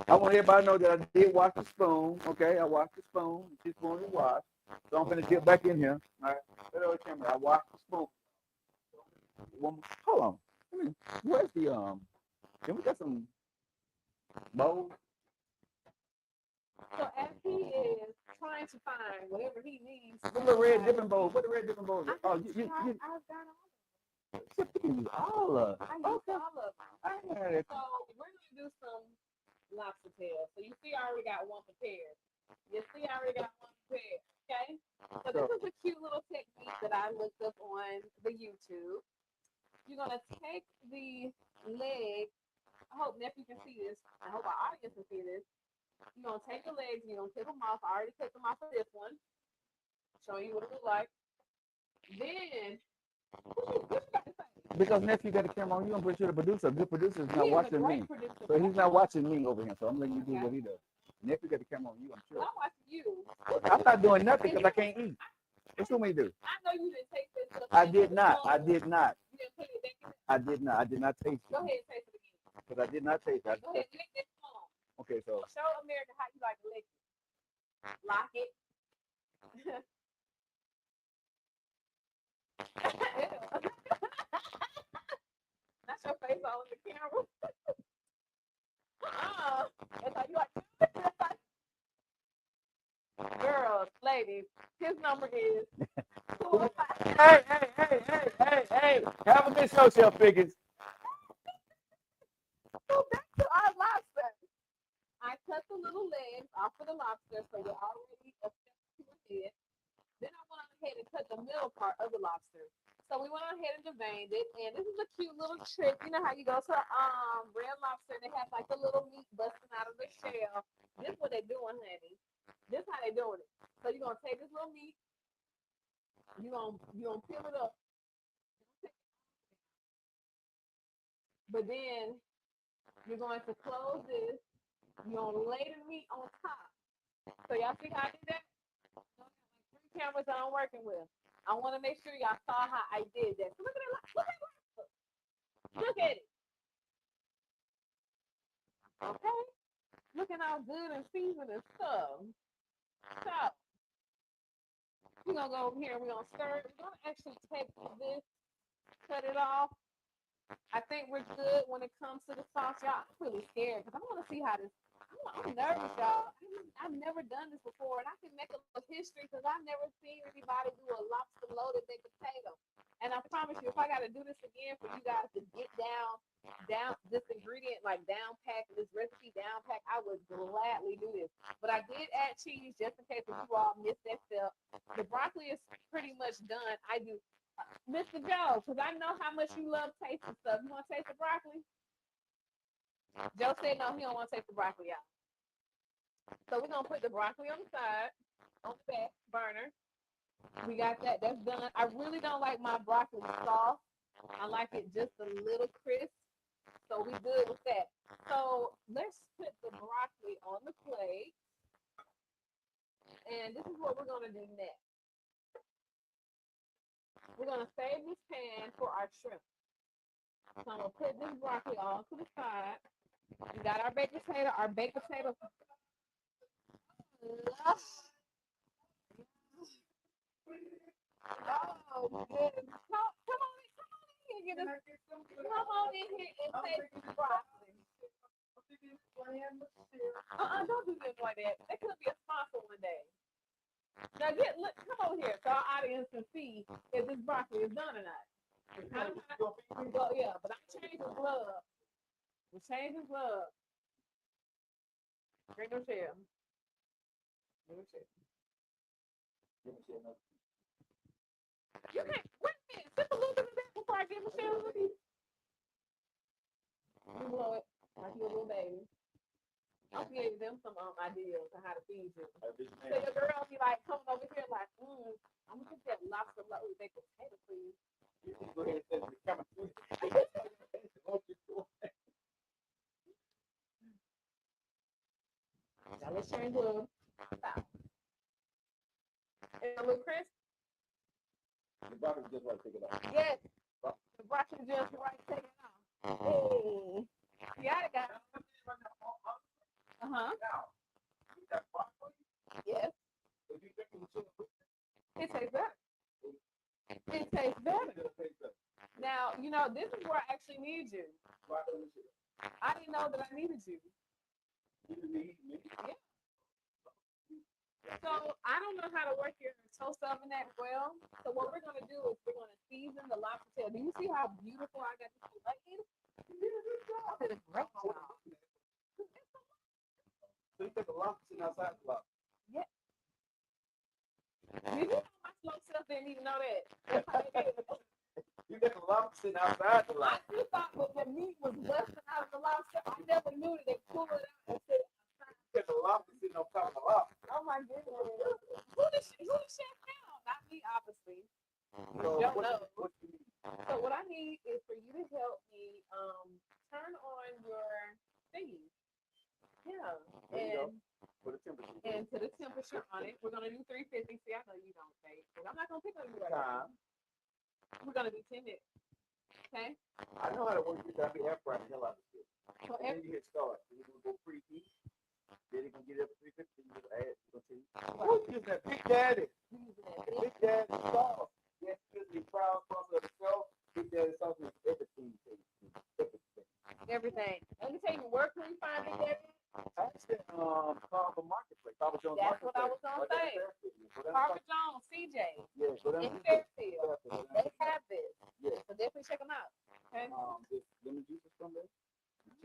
I want everybody to know that I did wash the spoon. Okay, I washed the spoon. This spoon is washed. So I'm gonna dip back in here. All right, camera. I washed the spoon. Hold on. Where's the Can we get some bowls? So as he is trying to find whatever he needs. What the red dipping bowl? What the red dipping bowl? I've got all of them. All of it. I used all of them. I had it. So we're gonna do some lobster tails. So you see, I already got one prepared. Okay. So this is a cute little technique that I looked up on the YouTube. You're gonna take the leg. I hope nephew can see this. I hope our audience can see this. You're gonna take the legs. You're gonna take them off. I already took them off of this one. Showing you what it looks like. Then. Because nephew got the camera on you, I'm pretty sure the producer, good producer, is not watching me. So he's not watching me over here. So I'm letting you do what he does. Nephew got the camera on you, I'm sure. I'm watching you. I'm not doing nothing because I can't eat. What's what we do? I know you didn't taste this. I did not. You didn't put it back in. I did not taste it. Go ahead and taste it again. Because I did not taste it. Go ahead, lick this phone. Okay, so. Show America how you like to lick it. Lock it. That's your face all in the camera. That's how you like to lick it. Girls, ladies, his number is 205. Hey. Have a good show, Chef Pickens. So back to our lobster. I cut the little legs off of the lobster, so we're already up to it. part of the lobster. So we went ahead and deveined it, and this is a cute little trick. You know how you go to Red Lobster and they have like the little meat busting out of the shell. This is what they doing, honey. This how they doing it. So you're gonna take this little meat, you gonna peel it up, but then you're going to close this. You're gonna lay the meat on top. So y'all see how I did that? Three cameras that I'm working with. I want to make sure y'all saw how I did that. So look at it. Look at it. Okay. Looking all good and seasoned and stuff. So we're gonna go over here and we're gonna stir it. We're gonna actually take this, cut it off. I think we're good when it comes to the sauce, y'all. I'm really scared because I want to see how this. I'm nervous, y'all. I've never done this before, and I can make a little history because I've never seen anybody do a lobster loaded baked potato. And I promise you, if I got to do this again for you guys to get down this ingredient, like down pack, this recipe down pack, I would gladly do this. But I did add cheese just in case if you all missed that step. The broccoli is pretty much done. I do. Mr. Joe, because I know how much you love tasting stuff. You want to taste the broccoli? Joe said no, he don't want to taste the broccoli, y'all. So we're going to put the broccoli on the side, on the back burner. We got that. That's done. I really don't like my broccoli soft. I like it just a little crisp. So we good with that. So let's put the broccoli on the plate. And this is what we're going to do next. We're going to save this pan for our shrimp. So I'm going to put this broccoli on to the side. We got our baked potato. Our baked potato. Oh, good. Come on in here. Come on in here and taste this broccoli. Don't do this like that. That could be a sponsor one day. Now come over here so our audience can see if this broccoli is done or not. Yeah, but I'm changing gloves. We're changing gloves. Bring your chair. You can't wait a minute. Sip a little bit of that before I get Michelle with you. You blow it like you're a little baby. I gave them some ideas on how to feed you. So your girl be like coming over here like, I'm gonna get that lobster loaded baked potato, please. Go ahead and send the camera. Now let's change the stop. And a little crisp. The broccoli just right to take it off. Yes. The broccoli just right to take it off. Hey. Yeah, I got it. Yes. It tastes better. It tastes better. Now, this is where I actually need you. I didn't know that I needed you. Yeah. So I don't know how to work your toast oven that well. So what we're gonna do is we're gonna season the lobster tail. Do you see how beautiful I got this plated? I did a great job. So you take a lobster sitting outside the lobster. Yeah. Did you know my slow self didn't even know that? That's how they did it. You got the lobster sitting outside the lobster. I just thought that the meat was busting out of the lobster. I never knew that they pulled it out and said, you got the lobster sitting on top of the lobster. Oh my goodness. Who the chef now? Not me, obviously. So what I need is for you to help me turn on your thingy. Yeah. And to the temperature on it. We're gonna do 350. See, I know you don't take, but I'm not gonna pick on you right now. We're gonna do 10 minutes. Okay? I know how to work this. I'll be air frying the hell out of this. So then you hit start. Then you're gonna go preheat. Then you can get it up to 350. You just add. Who's using that Big Daddy? Big Daddy sauce. Yes, the brown sauce of the show. Big Daddy sauce is everything. Everything. Let me tell you, where can we find Big Daddy? Actually, Carver Marketplace. Carver Jones Marketplace. That's what I was gonna say. Carver Jones, CJ. Yes, in Fairfield. They have this. Yes. So definitely check them out. Okay. Lemon juice is from there.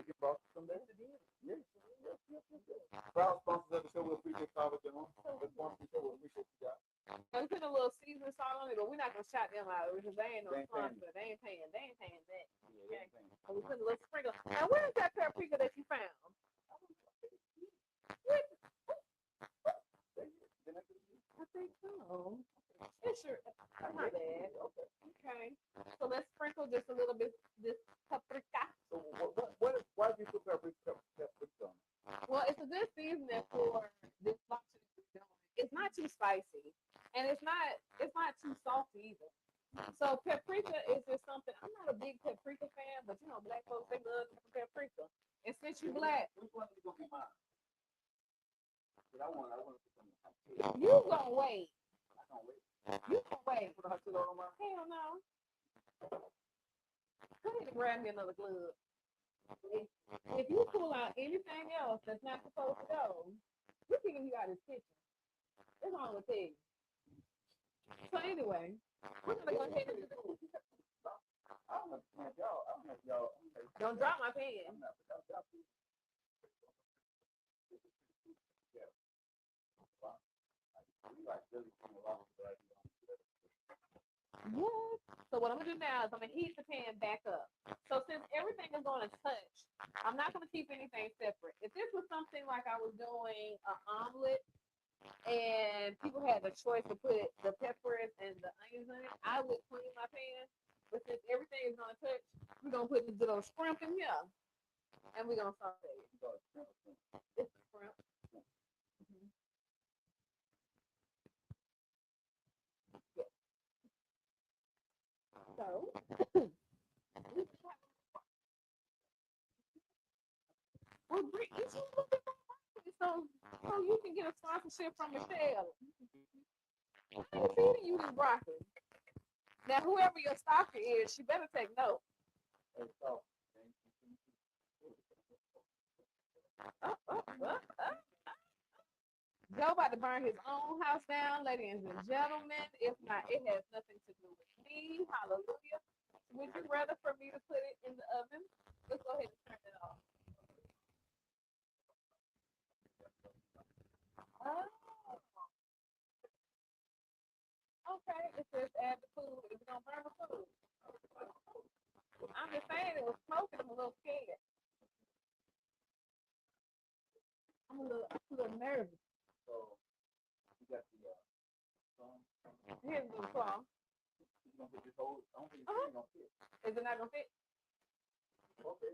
Chicken broth is from there. Yes. Proud sponsors of the show. We appreciate Carver Jones. The sponsors of the show. We appreciate you guys. We put a little seasoning salt on it, but we're not gonna shout them out because they ain't no They ain't paying. sponsor. They ain't paying that. Yeah, Okay. So we put a little sprinkle. Now, where is that paprika that you found? I think so. It's sure. Not bad. Okay. So let's sprinkle just a little bit this paprika. So why did you put paprika on? Well, it's a good seasoning for this lobster that we're doing. It's not too spicy, and it's not too salty either. So paprika is just something. I'm not a big paprika fan, but you know, black folks they love paprika. And since you black, Which one is gonna be mine? I want to put some. you gonna wait. I don't wait. You gonna wait. Put a hot dog on mine. Hell no. Go ahead and grab me another glove. If you pull out anything else that's not supposed to go, we're kicking you out of this kitchen. That's all it is. So anyway, we're gonna go ahead and don't drop my pen. What? So what I'm gonna do now is I'm gonna heat the pan back up. So since everything is gonna touch, I'm not gonna keep anything separate. If this was something like I was doing an omelet and people had the choice to put the peppers and the onions in it, I would clean my pan. But since everything is gonna touch, we're gonna put this little shrimp in here, and we're gonna saute it. It's shrimp. Mm-hmm. Yeah. So. Well, Britt, you should look at my market so you can get a sponsorship from Michelle. I'm feeding you this broccoli. Now, whoever your stalker is, she better take note. Joe about to burn his own house down, ladies and gentlemen. If not, it has nothing to do with me. Hallelujah. Would you rather for me to put it in the oven? Let's go ahead and turn it off. Oh. Okay, it says add the food. It's gonna burn the food. I'm just saying it was smoking. I'm a little scared. I'm a little nervous. So you got the Here's the claw. you gonna put this whole. I don't think it's gonna fit. Is it not gonna fit? Okay.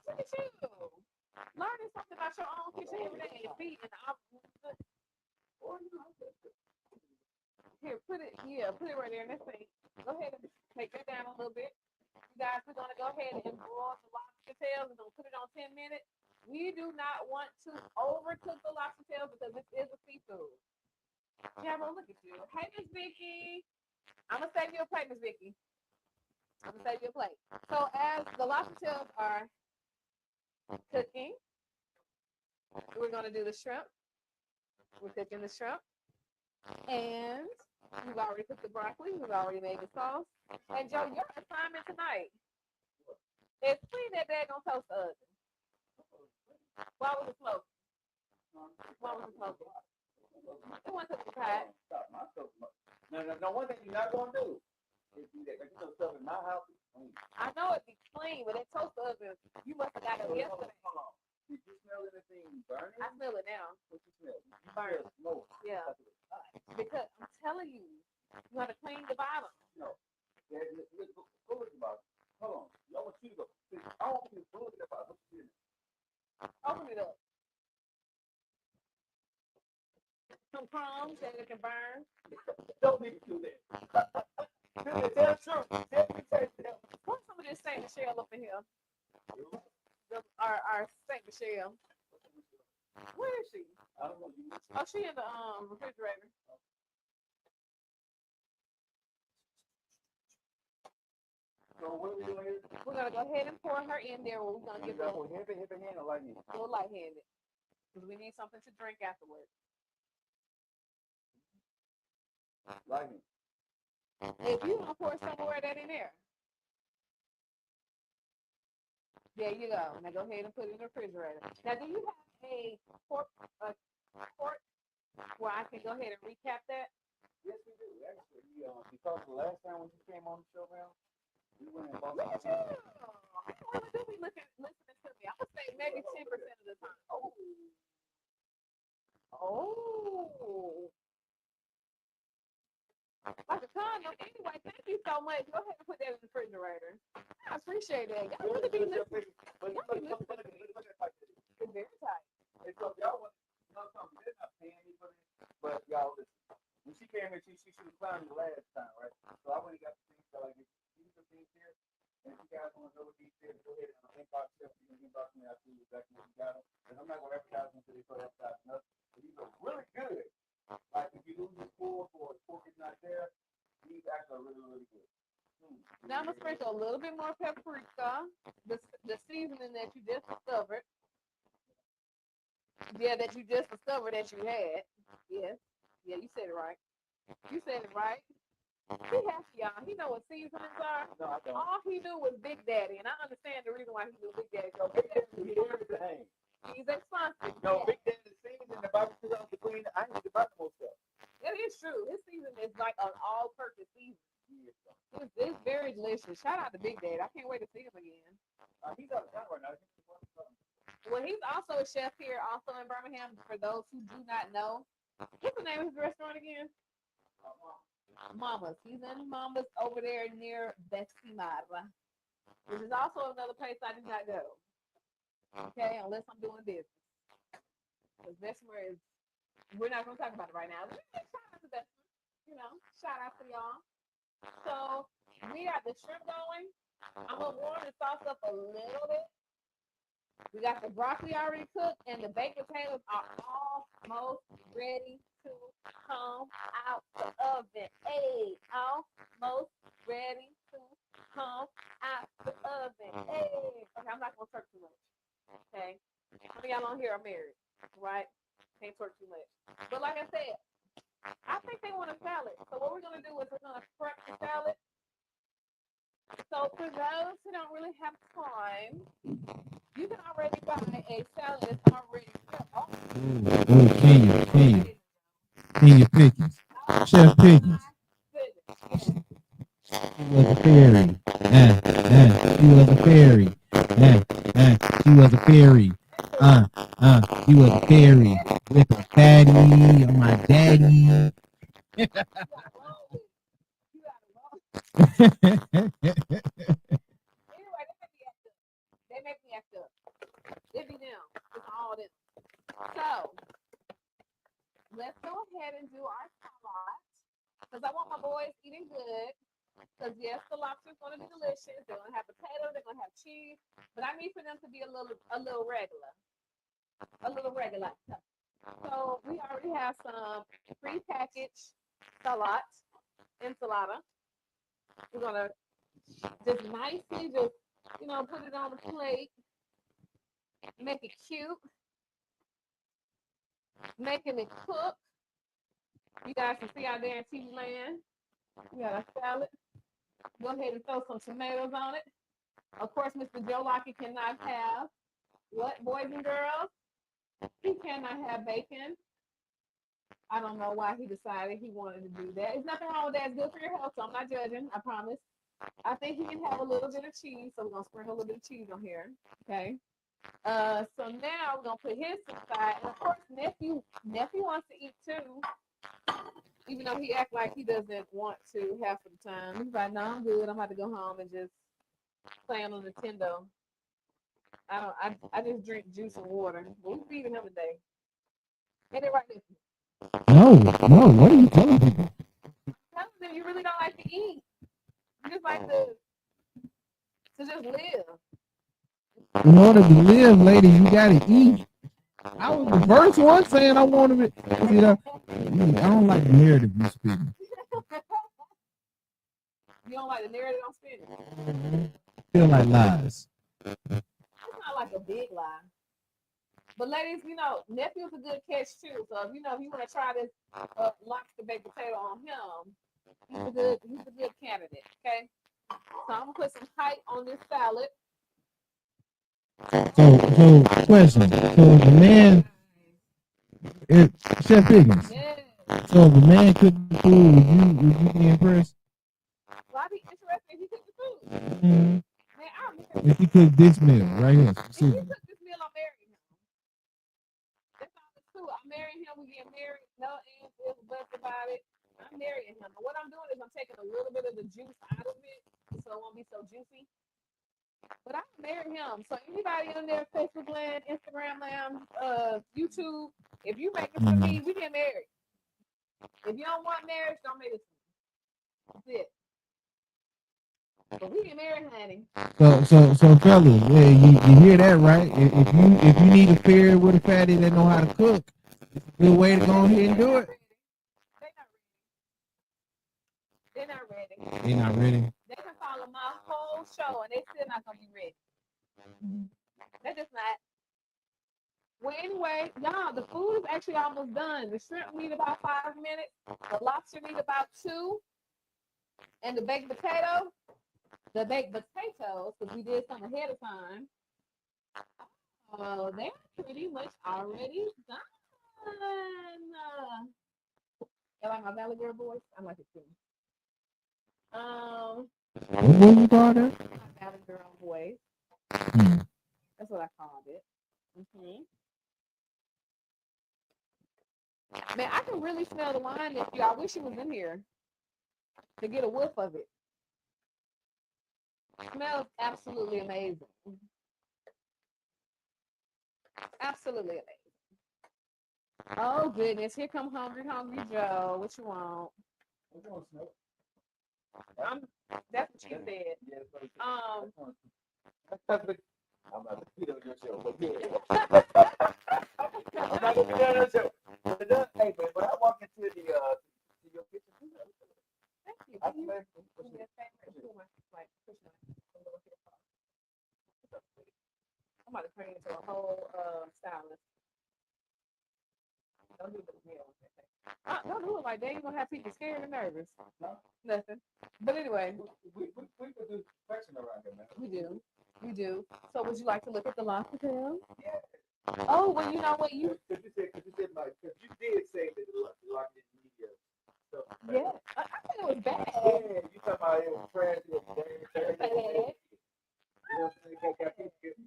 Look at you. Learning something about your own kitchen every day and feeding. Here, put it right there in this thing. Go ahead and take that down a little bit. You guys, we're gonna go ahead and broil the lobster tails. We're gonna put it on 10 minutes. We do not want to overcook the lobster tails because this is a seafood. Jabba, look at you. Hey, Miss Vicky. I'm gonna save you a plate, Miss Vicky. I'm gonna save you a plate. So as the lobster tails are cooking, we're gonna do the shrimp. We're cooking the shrimp. And we've already cooked the broccoli. We've already made the sauce. And Joe, your assignment tonight is clean that daggone toaster oven. Why was it smoking? Why was it smoking? It wasn't the pot. No, one thing you're not gonna do is do that. Like you know stuff in my house. I know it'd be clean, but that toaster oven, you must have got it yesterday. Hold on. Did you smell anything burning? I smell it now. What you smell? Burnt. Smoke. Yeah. Because I'm telling you, you have to clean the bottom. No. Go look about it. Hold on. I want you to go. I want you to go look about what you did. Open it up. Some crumbs that it can burn. Don't need to do that. Tell the truth. Put some of this Saint Michelle up in here. Our Saint Michelle. Where is she? I don't know. Oh, she in the refrigerator. So what are we doing here? We're gonna go ahead and pour her in there. We're gonna give her a Heavy hand or light hand? little light-handed because we need something to drink afterwards. Light hand. If you want to pour somewhere that in there, there you go. Now go ahead and put it in the refrigerator. Now, do you have a quart where I can go ahead and recap that? Yes, we do. Actually, because the last time when you came on the show, man, we went and bought Me some. too. I really do be listening to me. I would say maybe 10% of the time. Oh. Like a condom. Anyway, thank you so much. Go ahead and put that in the refrigerator. I appreciate that. Y'all really be listening. Y'all be listening. It's very tight. Hey, so y'all want to know something? They're not paying me for this, but y'all listen. When she came here, she was clowning the last time, right? So I went and got the things, so like, these are things here. And if you guys want to know what these things, go ahead and inbox them. You can inbox me. I'll see you exactly what you got them. And I'm not going to advertise them until they start advertising us. But these are really good. Like, if you lose your fork or the fork is not there, these actually are really, really good. Now I'm going to sprinkle a little bit more paprika, the seasoning that you just discovered. Yeah, that you just discovered that you had. Yes. Yeah, you said it right. You said it right. He has y'all. He know what seasonings are. No, I don't. All he knew was Big Daddy, and I understand the reason why he knew Big Daddy. So Big Daddy, Everything. he's expensive. No, Big Daddy season, the barbecue sauce, the queen, I need to buy the most stuff. It is true. His season is like an all-purpose season. It's very delicious. Shout out to Big Daddy. I can't wait to see him again. He's out of town right now. Well, he's also a chef here, also in Birmingham. For those who do not know, what's the name of his restaurant again? Mama's. He's in Mama's over there near Bestimar, which is also another place I do not go. Okay, unless I'm doing business. Because Bestimar is, we're not going to talk about it right now. Shout out to Bestimar. You know, shout out to y'all. So we got the shrimp going. I'm going to warm the sauce up a little bit. We got the broccoli already cooked, and the baked potatoes are almost ready to come out the oven. Hey, almost ready to come out the oven. Hey. Okay, I'm not going to twerk too much. Okay? Some of y'all on here are married, right? Can't twerk too much. But like I said, I think they want a salad. So what we're going to do is we're going to prep the salad. So for those who don't really have time, you can already buy a salad that's already prepped. Kenya Pickens. Chef Pickens. She was a fairy. She was a fairy. She was a fairy. She was a fairy with a daddy, my daddy. They make me act up. It be them. It's all them. So let's go ahead and do our salad. Because I want my boys eating good. Because yes, the lobster is going to be delicious. They're going to have potatoes. They're going to have cheese. But I need for them to be a little regular. A little regular. So we already have some pre-packaged enchilada. We're going to just nicely put it on the plate. Make it cute. Making it cook. You guys can see out there in TV land. We got a salad. Go ahead and throw some tomatoes on it. Of course, Mr. Joe Lockie cannot have what, boys and girls? He cannot have bacon. I don't know why he decided he wanted to do that. There's nothing wrong with that. It's good for your health, so I'm not judging. I promise. I think he can have a little bit of cheese, so we're going to sprinkle a little bit of cheese on here. Okay. So now we're going to put his aside. And, of course, nephew wants to eat, too. Even though he act like he doesn't want to half of the time. He's like, no, I'm good. I'm about to go home and just play on the Nintendo. I just drink juice and water. But we're feeding him today. Get it right there. No, what are you telling people? Tell them you really don't like to eat. You just like to just live. In order to live, lady, you gotta eat. I was the first one saying I wanted it. You know, I don't like the narrative you speaking. You don't like the narrative I'm spinning? Feel like lies. It's not like a big lie. But ladies, nephew's a good catch too. So if you want to try this lobster baked potato on him, he's a good candidate. Okay. So I'm gonna put some height on this salad. So question. So the man, Chef Pickens. Yes. So if the man cooked the food, would you be impressed? Well, I'd be interested if he cooked the food. Mm-hmm. Man, I'm married. If he cooked this meal right here, If he specifically. cooked this meal, I'm marrying him. That's all it's true. I'm marrying him. We get married. No ifs, buts about it. I'm marrying him. And what I'm doing is I'm taking a little bit of the juice out of it so it won't be so juicy. But I marry him. So anybody on there, Facebook land, Instagram land, YouTube, if you make it for me, we get married. If you don't want marriage, don't make it for me. That's it. But we get married, honey. So fellas, yeah, you hear that, right? If you need a pair with a fatty that know how to cook, it's a good way to go ahead and do it. They're not ready. They not ready. They can follow my whole show and they still not gonna be ready. They're just not. Well, anyway, y'all, the food is actually almost done. The shrimp need about 5 minutes. The lobster need about 2. And the baked potatoes, because we did some ahead of time. Oh, they're pretty much already done. You like my Valley Girl voice? I like it too. What was you call that? My Valley Girl voice. That's what I called it. Man, I can really smell the wine this year. I wish it was in here to get a whiff of it. It smells absolutely amazing. Absolutely amazing. Oh goodness, here come hungry Joe. What you want? That's what she said. I'm about to beat on your show. I'm not gonna be on your show. Hey, man, when I walk into to your kitchen, Thank you. I'm about to turn into a whole stylist. Don't do it like that. You're gonna have people scared and nervous. Nothing. But anyway, we could do perfection around here, man. we do. So would you like to look at the lobster tail? Yeah. Oh, well, you know what Because you did say that the lock didn't need you. So, yeah, I think it was bad. Yeah, you talking about it was trash, it was bad. Bad. You know what I'm saying?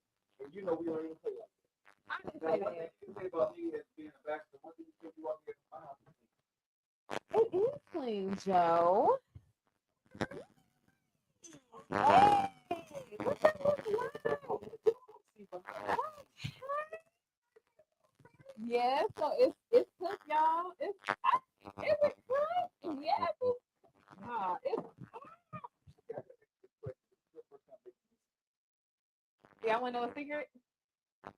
You know we don't even play like that. I didn't say that. You say about me as being a bachelor, what do you think you want me to find? It is clean, Joe. Hey, what the yeah, so it's cooked, y'all. Is it cooked? Yes. Yeah, I want to know a secret.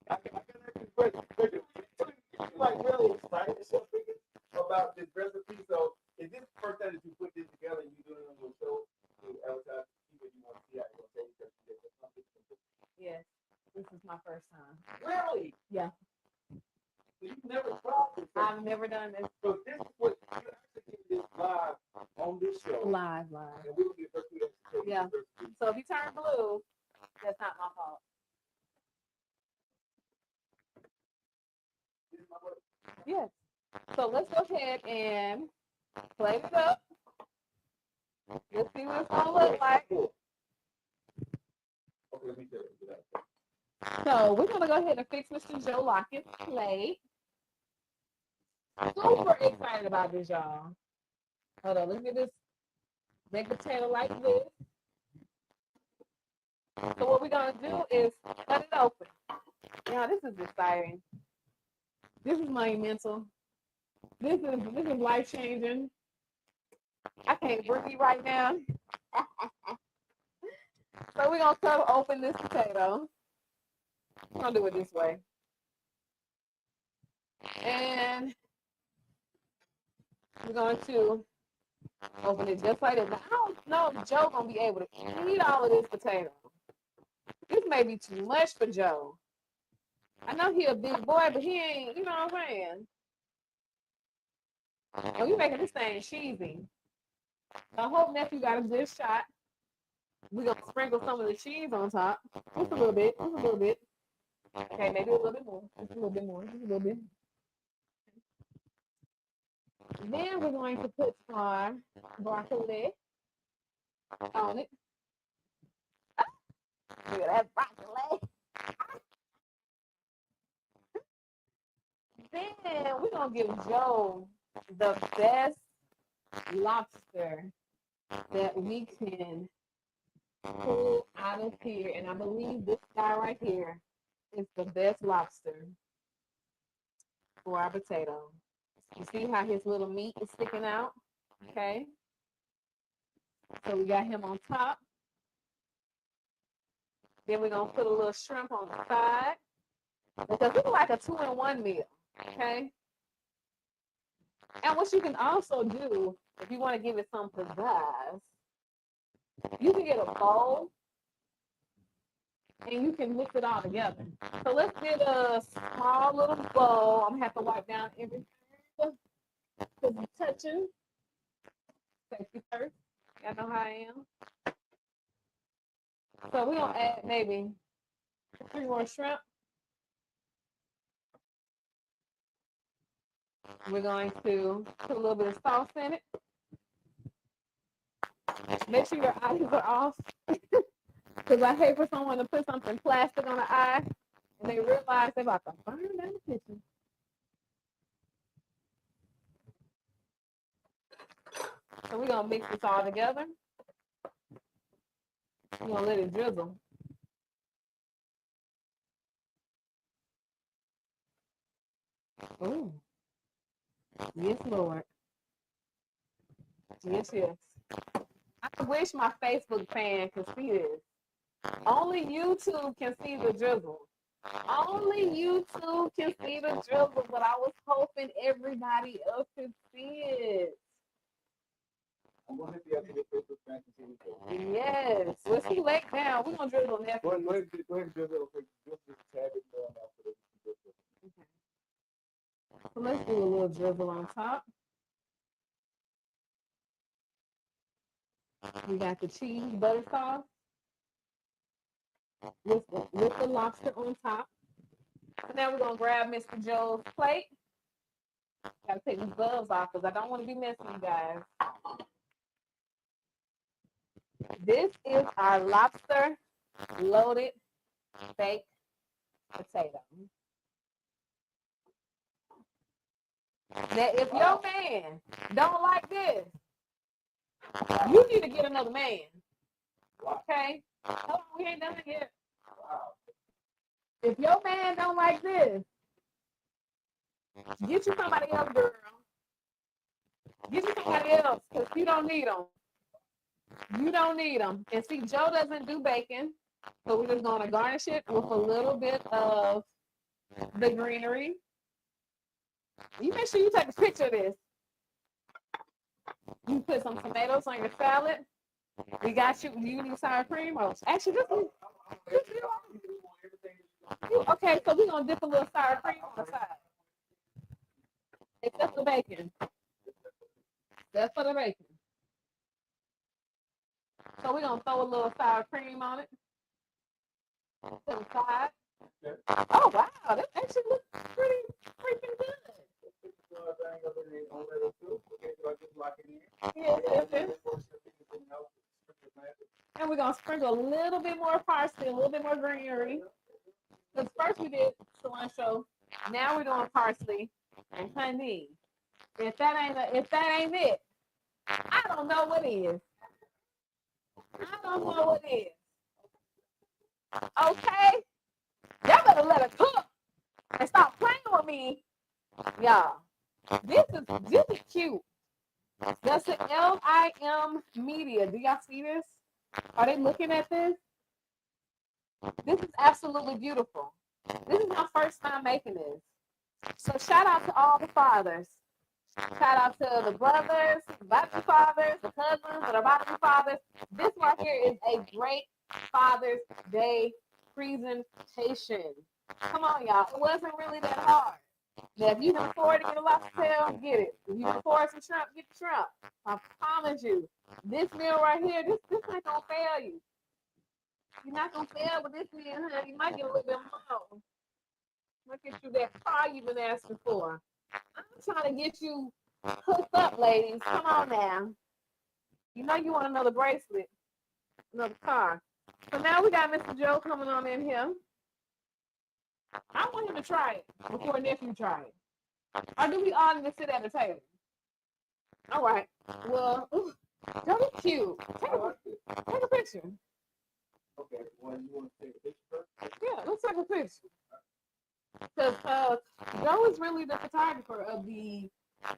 I can ask you a question. You like really excited about this recipe? So is this the first time that you put this together and you doing it on your show to advertise to people you want to see how it's going to taste? Yes, this is my first time. Really? Yeah. So you've never tried this? I've never done this. So this is what you actually get this live on this show. Live. And we will be the first people to taste Yeah. this recipe. So if you turn blue, that's not my fault. This is my work. Yes. So let's go ahead and plate it up. Let's see what it's gonna look like. Okay, let me tell you. So we're gonna go ahead and fix Mr. Joe Lockett's plate. Super excited about this, y'all. Hold on, let's get this baked potato like this. So what we're gonna do is cut it open. Yeah, this is exciting. This is monumental. This is life changing. I can't breathe right now. So we're gonna cut open this potato. I'm gonna do it this way. And we're going to open it just like that. Now, I don't know if Joe gonna be able to eat all of this potato. This may be too much for Joe. I know he a big boy, but he ain't, you know what I'm saying? Oh, you making this thing cheesy. I hope nephew got a good shot. We're gonna sprinkle some of the cheese on top. Just a little bit. Okay, maybe a little bit more. Just a little bit more. Just a little bit. Then we're going to put our broccoli on it. Look at that broccoli. Then we're going to give Joe the best lobster that we can pull out of here. And I believe this guy right here is the best lobster for our potato. You see how his little meat is sticking out? Okay. So we got him on top. Then we're going to put a little shrimp on the side. Because it's like a 2-in-1 meal. Okay. And what you can also do, if you want to give it some pizzazz, you can get a bowl and you can mix it all together. So let's get a small little bowl. I'm going to have to wipe down everything because I'm touching. Safety first. Y'all know how I am. So we're going to add maybe 3 more shrimp. We're going to put a little bit of sauce in it. Make sure your eyes are off. Because I hate for someone to put something plastic on the eye and they realize they're about to burn down the kitchen. So we're going to mix this all together. We're going to let it drizzle. Ooh. Yes, Lord. Yes, yes. I wish my Facebook fan could see this. Only YouTube can see the drizzle. Only YouTube can see the drizzle, but I was hoping everybody else could see it. I'm going to hit the other Facebook fans to see it. Yes. Let's see, lay down. We're going to drizzle next. Go ahead and drizzle. Just tag it down after this. Okay. So let's do a little drizzle on top. We got the cheese butter sauce with the lobster on top. So now we're going to grab Mr. Joe's plate. Got to take these gloves off because I don't want to be messy, you guys. This is our lobster loaded baked potato. Now, if your man don't like this, you need to get another man. Okay? Hold on, we ain't done it yet. If your man don't like this, get you somebody else, girl. Get you somebody else, because you don't need them. You don't need them. And see, Joe doesn't do bacon, so we're just going to garnish it with a little bit of the greenery. You make sure you take a picture of this. You put some tomatoes on your salad. We got you. Do you need sour cream? Or actually, okay, so we're going to dip a little sour cream on the side. Except the bacon. That's for the bacon. So we're going to throw a little sour cream on it. To the side. Oh, wow. That actually looks pretty freaking good. Yes. And we're going to sprinkle a little bit more parsley, a little bit more greenery. Because first we did cilantro. Now we're doing parsley and honey. If that ain't it, I don't know what is. I don't know what is. Okay? Y'all better let it cook and stop playing with me. Y'all. This is cute. That's the LIM Media. Do y'all see this? Are they looking at this? This is absolutely beautiful. This is my first time making this. So shout out to all the fathers. Shout out to the brothers, about to be fathers, the cousins that are about to be fathers. This right here is a great Father's Day presentation. Come on, y'all. It wasn't really that hard. Now, if you can afford to get a lobster tail, get it. If you can afford some shrimp, get the shrimp. I promise you. This meal right here, this ain't going to fail you. You're not going to fail with this meal, honey. You might get a little bit more. Look at you, that car you've been asking for. I'm trying to get you hooked up, ladies. Come on now. You know you want another bracelet, another car. So now we got Mr. Joe coming on in here. I want him to try it before nephew try it. Or do we all need to sit at the table? All right. Well, Joe is cute. Take a picture. Okay, well, you want to take a picture first? Yeah, let's take a picture. Because Joe is really the photographer of the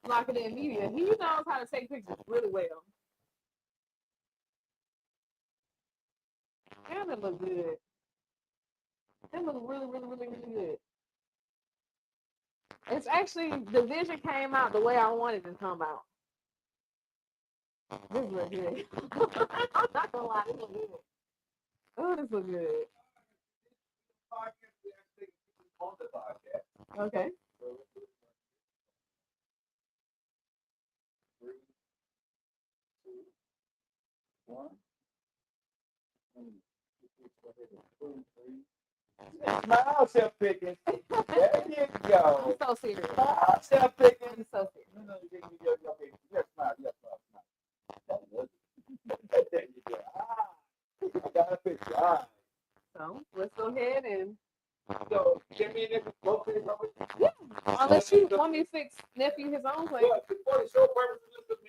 Lock It In Media. He knows how to take pictures really well. And it look good. It look really, really, really, really good. It's actually, the vision came out the way I wanted it to come out. This look good. I'm not gonna lie, this look good. Oh, this look good. Okay. Smile, self picking. There you go. I'm so serious. Smile, self picking. I'm so serious. Yes, smile, yes, smile. There you go. I got a picture. All right. So let's go ahead and So, give me this. yeah. Unless you want me to fix nephew his own plate. But for the show purposes, we're going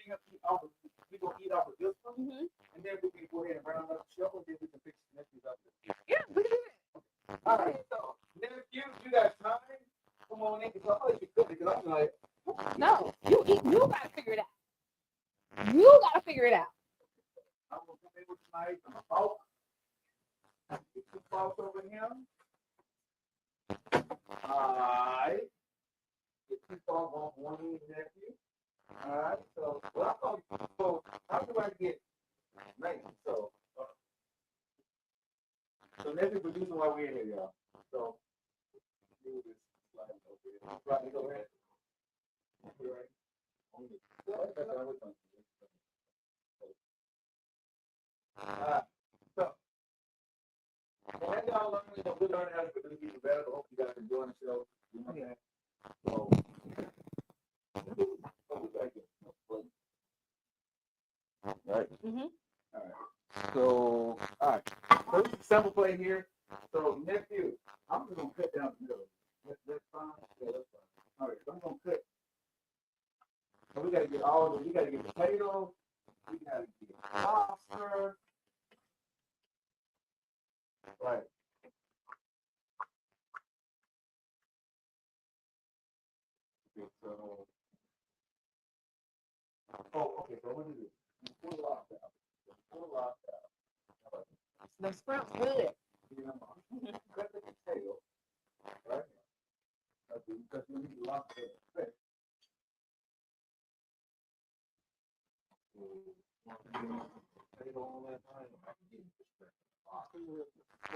to eat off of this one, Mm-hmm. and then we can go ahead and round up the show, and then we can fix the nephews up. Yeah, we can do that. All right, so nephew, you got time? Come on in, because I'm going to cook it, because I'm like, No, you gotta figure it out. You gotta figure it out. I'm going to come in with tonight. I'm a fault. Get two faults over him. All right. Get two faults on one of your nephew. All right, so, how do I get right? So nephew producing while we're in here, y'all. So, do this slide over here. Right, go ahead. Right. So, and y'all learn, we learn how to produce even better. I hope you guys enjoying the show. You know what I'm saying? So, right. Mm-hmm. All right. So, all right. So this is sample play here. So nephew, I'm just gonna cut down the middle. That's fine. Yeah, that's fine. All right. So I'm gonna cut. So we gotta get we gotta get potatoes. We gotta get lobster. Right. Okay, so. Oh, okay. So what is it? Pull lobster out. Pull lobster out. The shrimp's good. Cut the potato. Right. Because we need lobster.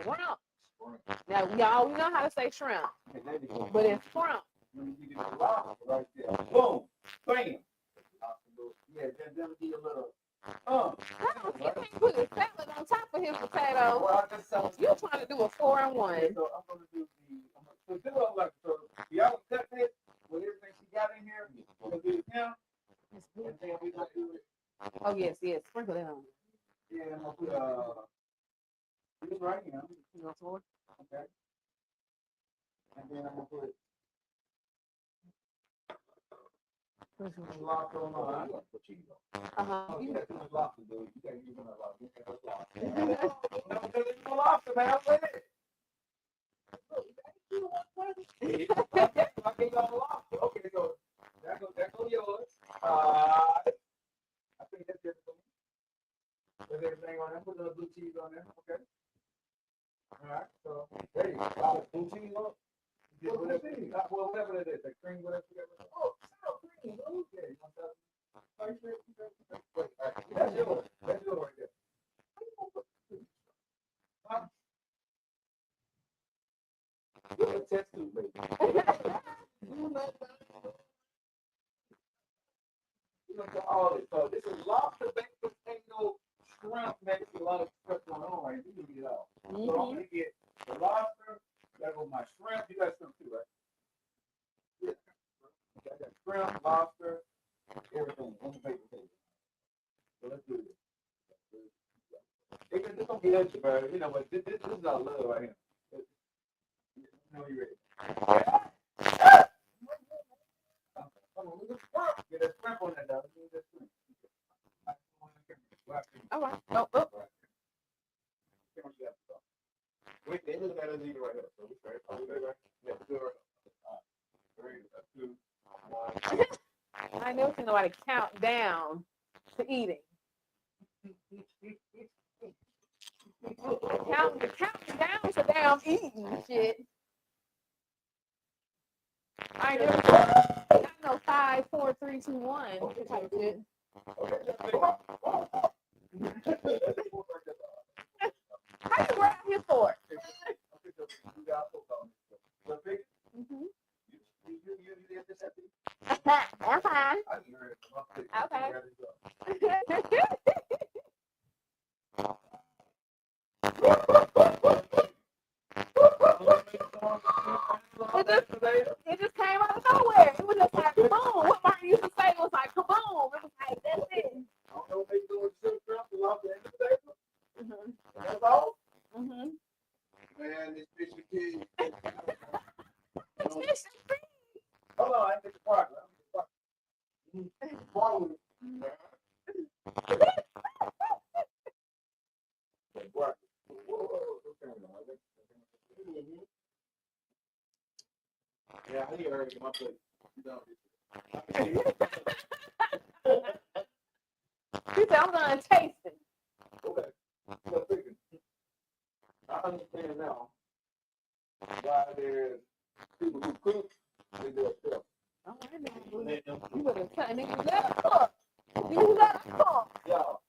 Shrimp. Now, y'all, we know how to say shrimp, but it's shrimp. Right there. Boom. Bam. Yeah, then be a little. You can't put a salad on top of his potato. You're trying to do a 4-in-1. So I'm gonna do y'all cut this with everything she got in here. We're gonna do it now. And then we're gonna do it. Oh yes, sprinkle that on. Yeah, I'm gonna put this right here. Okay. And then I'm gonna put lobster on mine. I'm gonna put cheese on. You got to lobster, dude. You gotta use lobster. No, lobster, man. I'm with it. I get on lobster. Okay, so that go yours. I think that's it for me. There's everything on there. Put a little blue cheese on there. Okay. All right. So there you go. Blue cheese on it. Whatever it is, the cream, whatever. Oh, cream. Okay. That's yours. That's yours right there. Huh? Test tube, baby. All this. So this is lobster baked potato shrimp mix. A lot of stuff going on right here. You can get it all. So I'm gonna get the lobster. That was my shrimp. You got shrimp too, right? Yeah. Okay, I got shrimp, lobster, everything on the paper table. So let's do this. It's gonna be extra, bro. You know what? This is our love right here. You know you ready. Get a strap on that, dog. All right. Oh, oh. Wait, they look at us even right here. So we straight. Yeah, good right. All right. 3, 2, 1. I never seen nobody count down to eating. Counting down to damn eating shit. I ain't never got no 5, 4, 3, 2, 1 type shit. How you around here for? Mm-hmm. I'm fine. Okay. It just came out of nowhere. It was just like kaboom. What Martin used to say was like kaboom. It was like that's it. Mm-hmm. That's all? Mm-hmm. Man, this fish and kid. It's fish and free. Hold on, I get the part. Yeah, I need to get my plate. She said, I'm done tasting. Okay. So thinking, I understand now why there's people who cook, they do it stuff. All right, now. You better tell nigga, let us cook. You let us cook. Y'all,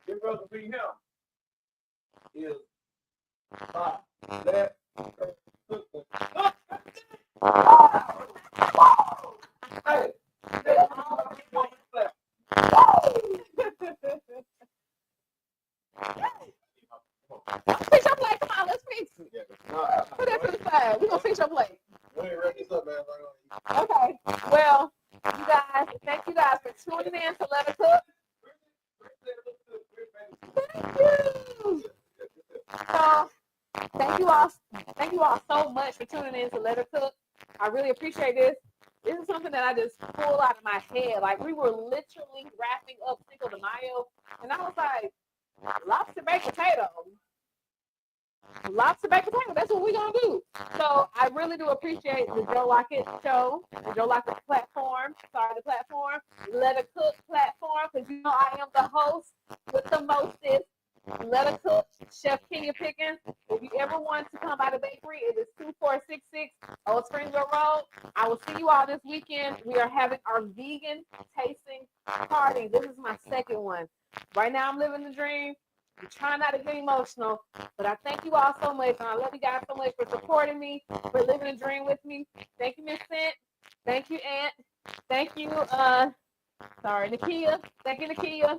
your brother be him is my left sister. Hey, Fix your plate. Come on, let's fix it. Put that to the side. We're going to fix your plate. we ain't ready this up, man. Okay. Well, you guys, thank you guys for tuning in to Let Her Cook. Thank you. So, thank you all so much for tuning in to Let Her Cook. I really appreciate this. This is something that I just pulled out of my head. Like, we were literally wrapping up Cinco de Mayo, and I was like, lobster baked potato. Lobster baked potato. That's what we're going to do. So I really do appreciate the Joe Lockett show, the Joe Lockett platform. Let Her Cook platform, because you know I am the host with the mostest. Let Her Cook, Chef Kenya Pickens. If you ever want to come by the bakery, it is 2466 Old Springville Road. I will see you all this weekend. We are having our vegan tasting party. This is my second one. Right now, I'm living the dream. I'm trying not to get emotional, but I thank you all so much, and I love you guys so much for supporting me, for living a dream with me. Thank you, Miss Cent. Thank you, Aunt. Thank you, Nakia. Thank you, Nakia.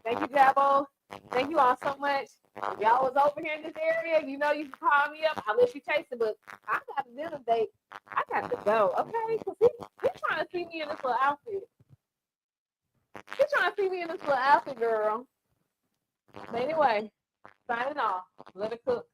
Thank you, Jabo. Thank you all so much. If y'all was over here in this area, you know you can call me up. I'll let you taste it, but I got a dinner date. I got to go, okay? Because he's trying to see me in this little outfit. He's trying to see me in this little outfit, girl. But anyway, signing off. Let Her Cook.